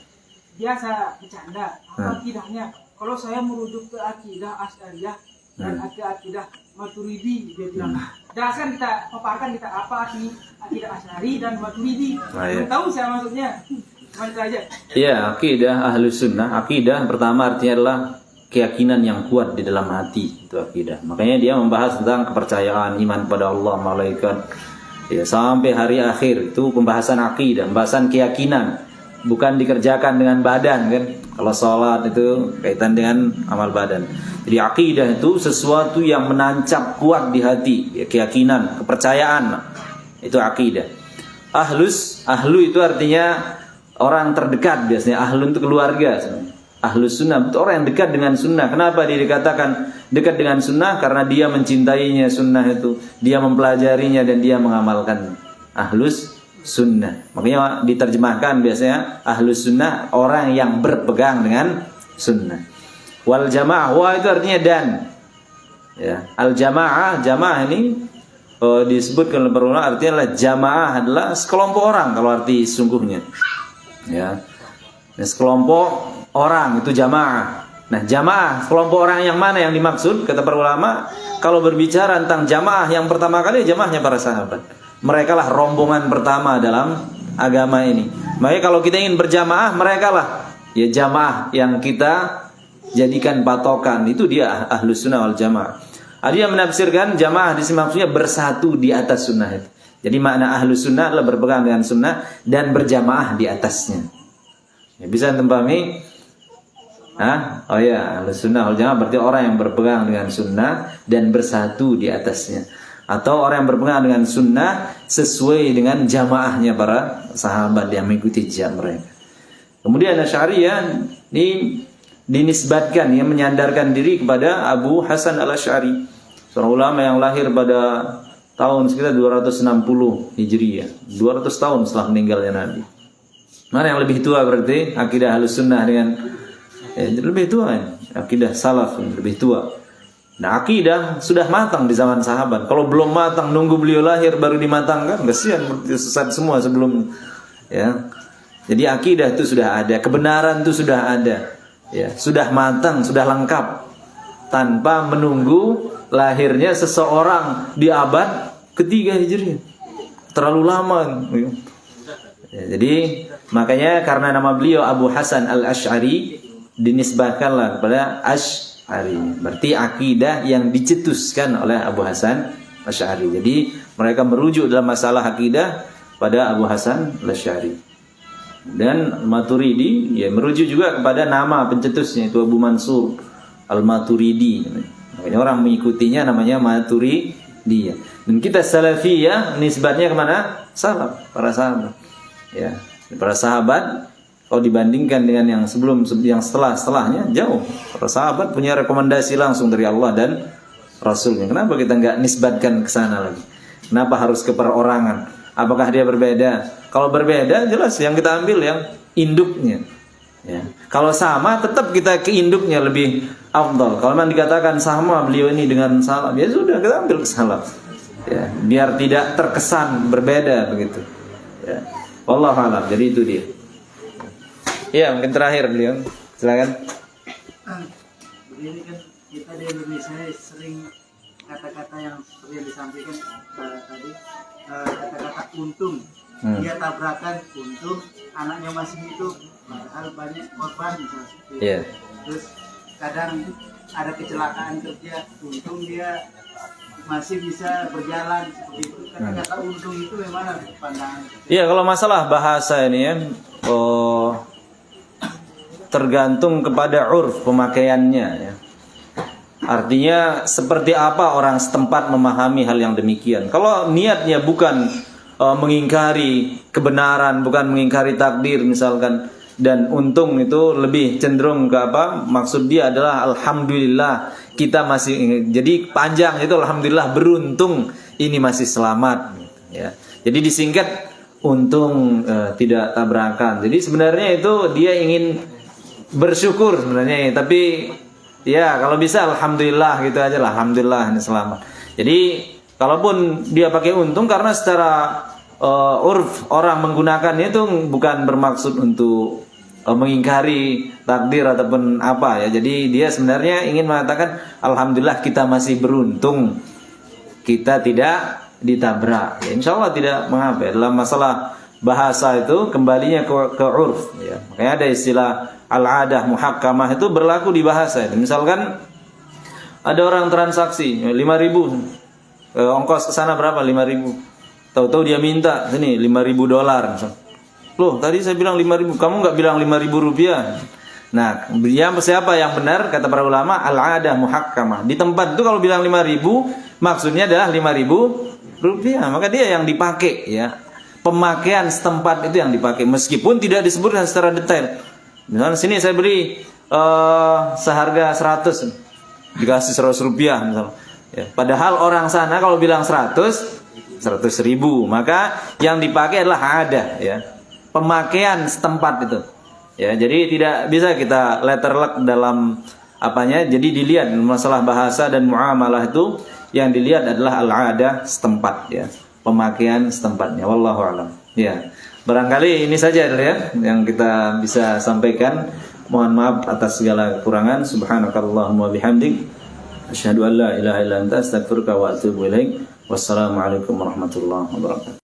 biasa bercanda apa akidahnya. Kalau saya merujuk ke akidah Asy'ariyah dan akidah Maturidi, dia bilang jelaskan kita, paparkan kita apa arti akidah Asy'ari dan Maturidi. Tahu saya maksudnya. Ya, akidah Ahlus Sunnah. Akidah pertama artinya adalah keyakinan yang kuat di dalam hati, itu akidah. Makanya dia membahas tentang kepercayaan, iman pada Allah, malaikat, ya, sampai hari akhir. Itu pembahasan akidah, pembahasan keyakinan, bukan dikerjakan dengan badan kan. Kalau sholat itu kaitan dengan amal badan. Jadi akidah itu sesuatu yang menancap kuat di hati, ya, keyakinan, kepercayaan. Itu akidah. Ahlu itu artinya orang terdekat biasanya. Ahlun itu keluarga. Ahlus sunnah itu orang yang dekat dengan sunnah. Kenapa dia dikatakan dekat dengan sunnah? Karena dia mencintainya sunnah itu, dia mempelajarinya dan dia mengamalkan. Ahlus sunnah. Makanya diterjemahkan biasanya ahlus sunnah, orang yang berpegang dengan sunnah. Wal jamaah, wa itu artinya dan. Ya, al jamaah, jamaah ini disebutkan oleh para ulama artinya adalah jamaah adalah sekelompok orang kalau arti sungguhnya. Ya. Nah, sekelompok orang itu jamaah. Nah, jamaah kelompok orang yang mana yang dimaksud? Kata para ulama, kalau berbicara tentang jamaah yang pertama kali jamaahnya para sahabat. Mereka lah rombongan pertama dalam agama ini. Makanya kalau kita ingin berjamaah, mereka lah ya jamaah yang kita jadikan patokan. Itu dia ahlus sunnah wal jamaah. Ada yang menafsirkan jamaah di sini maksudnya bersatu di atas sunnah itu. Jadi makna ahlus sunnah adalah berpegang dengan sunnah dan berjamaah di atasnya. Ya, bisa anda pahami? Oh ya, ahlus sunnah wal jamaah berarti orang yang berpegang dengan sunnah dan bersatu di atasnya. Atau orang yang berpegang dengan sunnah sesuai dengan jamaahnya para sahabat yang mengikuti jejak mereka. Kemudian Asy'ariyah ini dinisbatkan, yang menyandarkan diri kepada Abu Hasan al-Asy'ari, seorang ulama yang lahir pada tahun sekitar 260 Hijriah, 200 tahun setelah meninggalnya Nabi. Mana yang lebih tua berarti? Akidah Ahlus Sunnah dengan lebih tua, akidah salaf lebih tua. Nah, akidah sudah matang di zaman sahabat. Kalau belum matang, nunggu beliau lahir baru dimatangkan, kasihan, sesat semua sebelum, ya. Jadi akidah itu sudah ada, kebenaran itu sudah ada, ya, sudah matang, sudah lengkap, tanpa menunggu lahirnya seseorang di abad ketiga Hijriah. Terlalu lama. Ya, jadi makanya karena nama beliau Abu Hasan Al-Asy'ari dinisbahkanlah kepada Asy'ari. Berarti akidah yang dicetuskan oleh Abu Hasan Asy'ari. Jadi mereka merujuk dalam masalah akidah pada Abu Hasan Al-Asy'ari. Dan Maturidi ya merujuk juga kepada nama pencetusnya, itu Abu Mansur Al-Maturidi. Makanya orang mengikutinya namanya Maturidi. Dan kita Salafiyah nisbatnya kemana? Salaf, para sahabat. Ya, para sahabat kalau dibandingkan dengan yang setelahnya jauh. Para sahabat punya rekomendasi langsung dari Allah dan Rasulnya. Kenapa kita nggak nisbatkan ke sana lagi? Kenapa harus ke perorangan? Apakah dia berbeda? Kalau berbeda jelas yang kita ambil yang induknya. Ya. Kalau sama tetap kita ke induknya lebih afdal. Kalau memang dikatakan sama beliau ini dengan salaf, ya sudah kita ambil ke salaf. Ya, biar tidak terkesan berbeda begitu. Ya. Wallahu a'lam. Jadi itu dia. Ya, mungkin terakhir beliau. Silakan. Begini kan kita di Indonesia sering kata-kata yang seperti yang disampaikan tadi, kata-kata untung. Dia tabrakan untung, anaknya masih hidup, padahal banyak korban misalnya. Yeah. Terus kadang ada kecelakaan kerja, untung dia masih bisa berjalan seperti itu. Kata-kata untung itu memang pandangan. Iya, kalau masalah bahasa ini ya, tergantung kepada urf pemakaiannya ya. Artinya seperti apa orang setempat memahami hal yang demikian. Kalau niatnya bukan mengingkari kebenaran, bukan mengingkari takdir misalkan, dan untung itu lebih cenderung ke apa? Maksud dia adalah alhamdulillah kita masih, jadi panjang itu alhamdulillah beruntung ini masih selamat ya. Jadi disingkat untung tidak tabrakan. Jadi sebenarnya itu dia ingin bersyukur sebenarnya, tapi ya kalau bisa alhamdulillah gitu aja lah, alhamdulillah ini selamat. Jadi kalaupun dia pakai untung karena secara urf orang menggunakannya itu bukan bermaksud untuk mengingkari takdir ataupun apa ya. Jadi dia sebenarnya ingin mengatakan alhamdulillah kita masih beruntung, kita tidak ditabrak. Ya, insya Allah tidak mengapa. Dalam masalah bahasa itu kembalinya ke urf. Ya. Makanya ada istilah al-adah muhakkamah itu berlaku di bahasa. Misalkan ada orang transaksi 5.000, ongkos ke sana berapa? 5.000. Tahu-tahu dia minta sini $5.000. Loh, tadi saya bilang 5.000, kamu nggak bilang $5.000. Nah, siapa yang benar? Kata para ulama, al-adah muhakkamah. Di tempat itu kalau bilang 5.000, maksudnya adalah $5.000. Maka dia yang dipakai ya. Pemakaian setempat itu yang dipakai, meskipun tidak disebutkan secara detail. Misalnya sini saya beli seharga 100, dikasih $100 misalnya. Ya, padahal orang sana kalau bilang 100.000, maka yang dipakai adalah ada ya, pemakaian setempat itu. Ya, jadi tidak bisa kita letterlock dalam apanya. Jadi dilihat masalah bahasa dan muamalah itu yang dilihat adalah al-adah setempat ya, pemakaian setempatnya. Wallahu a'lam. Ya. Barangkali ini saja ya yang kita bisa sampaikan. Mohon maaf atas segala kekurangan. Subhanakallahumma bihamdik, asyhadu an la ilaha illa anta, astaghfiruka wa atubu ilaik. Wassalamualaikum warahmatullahi wabarakatuh.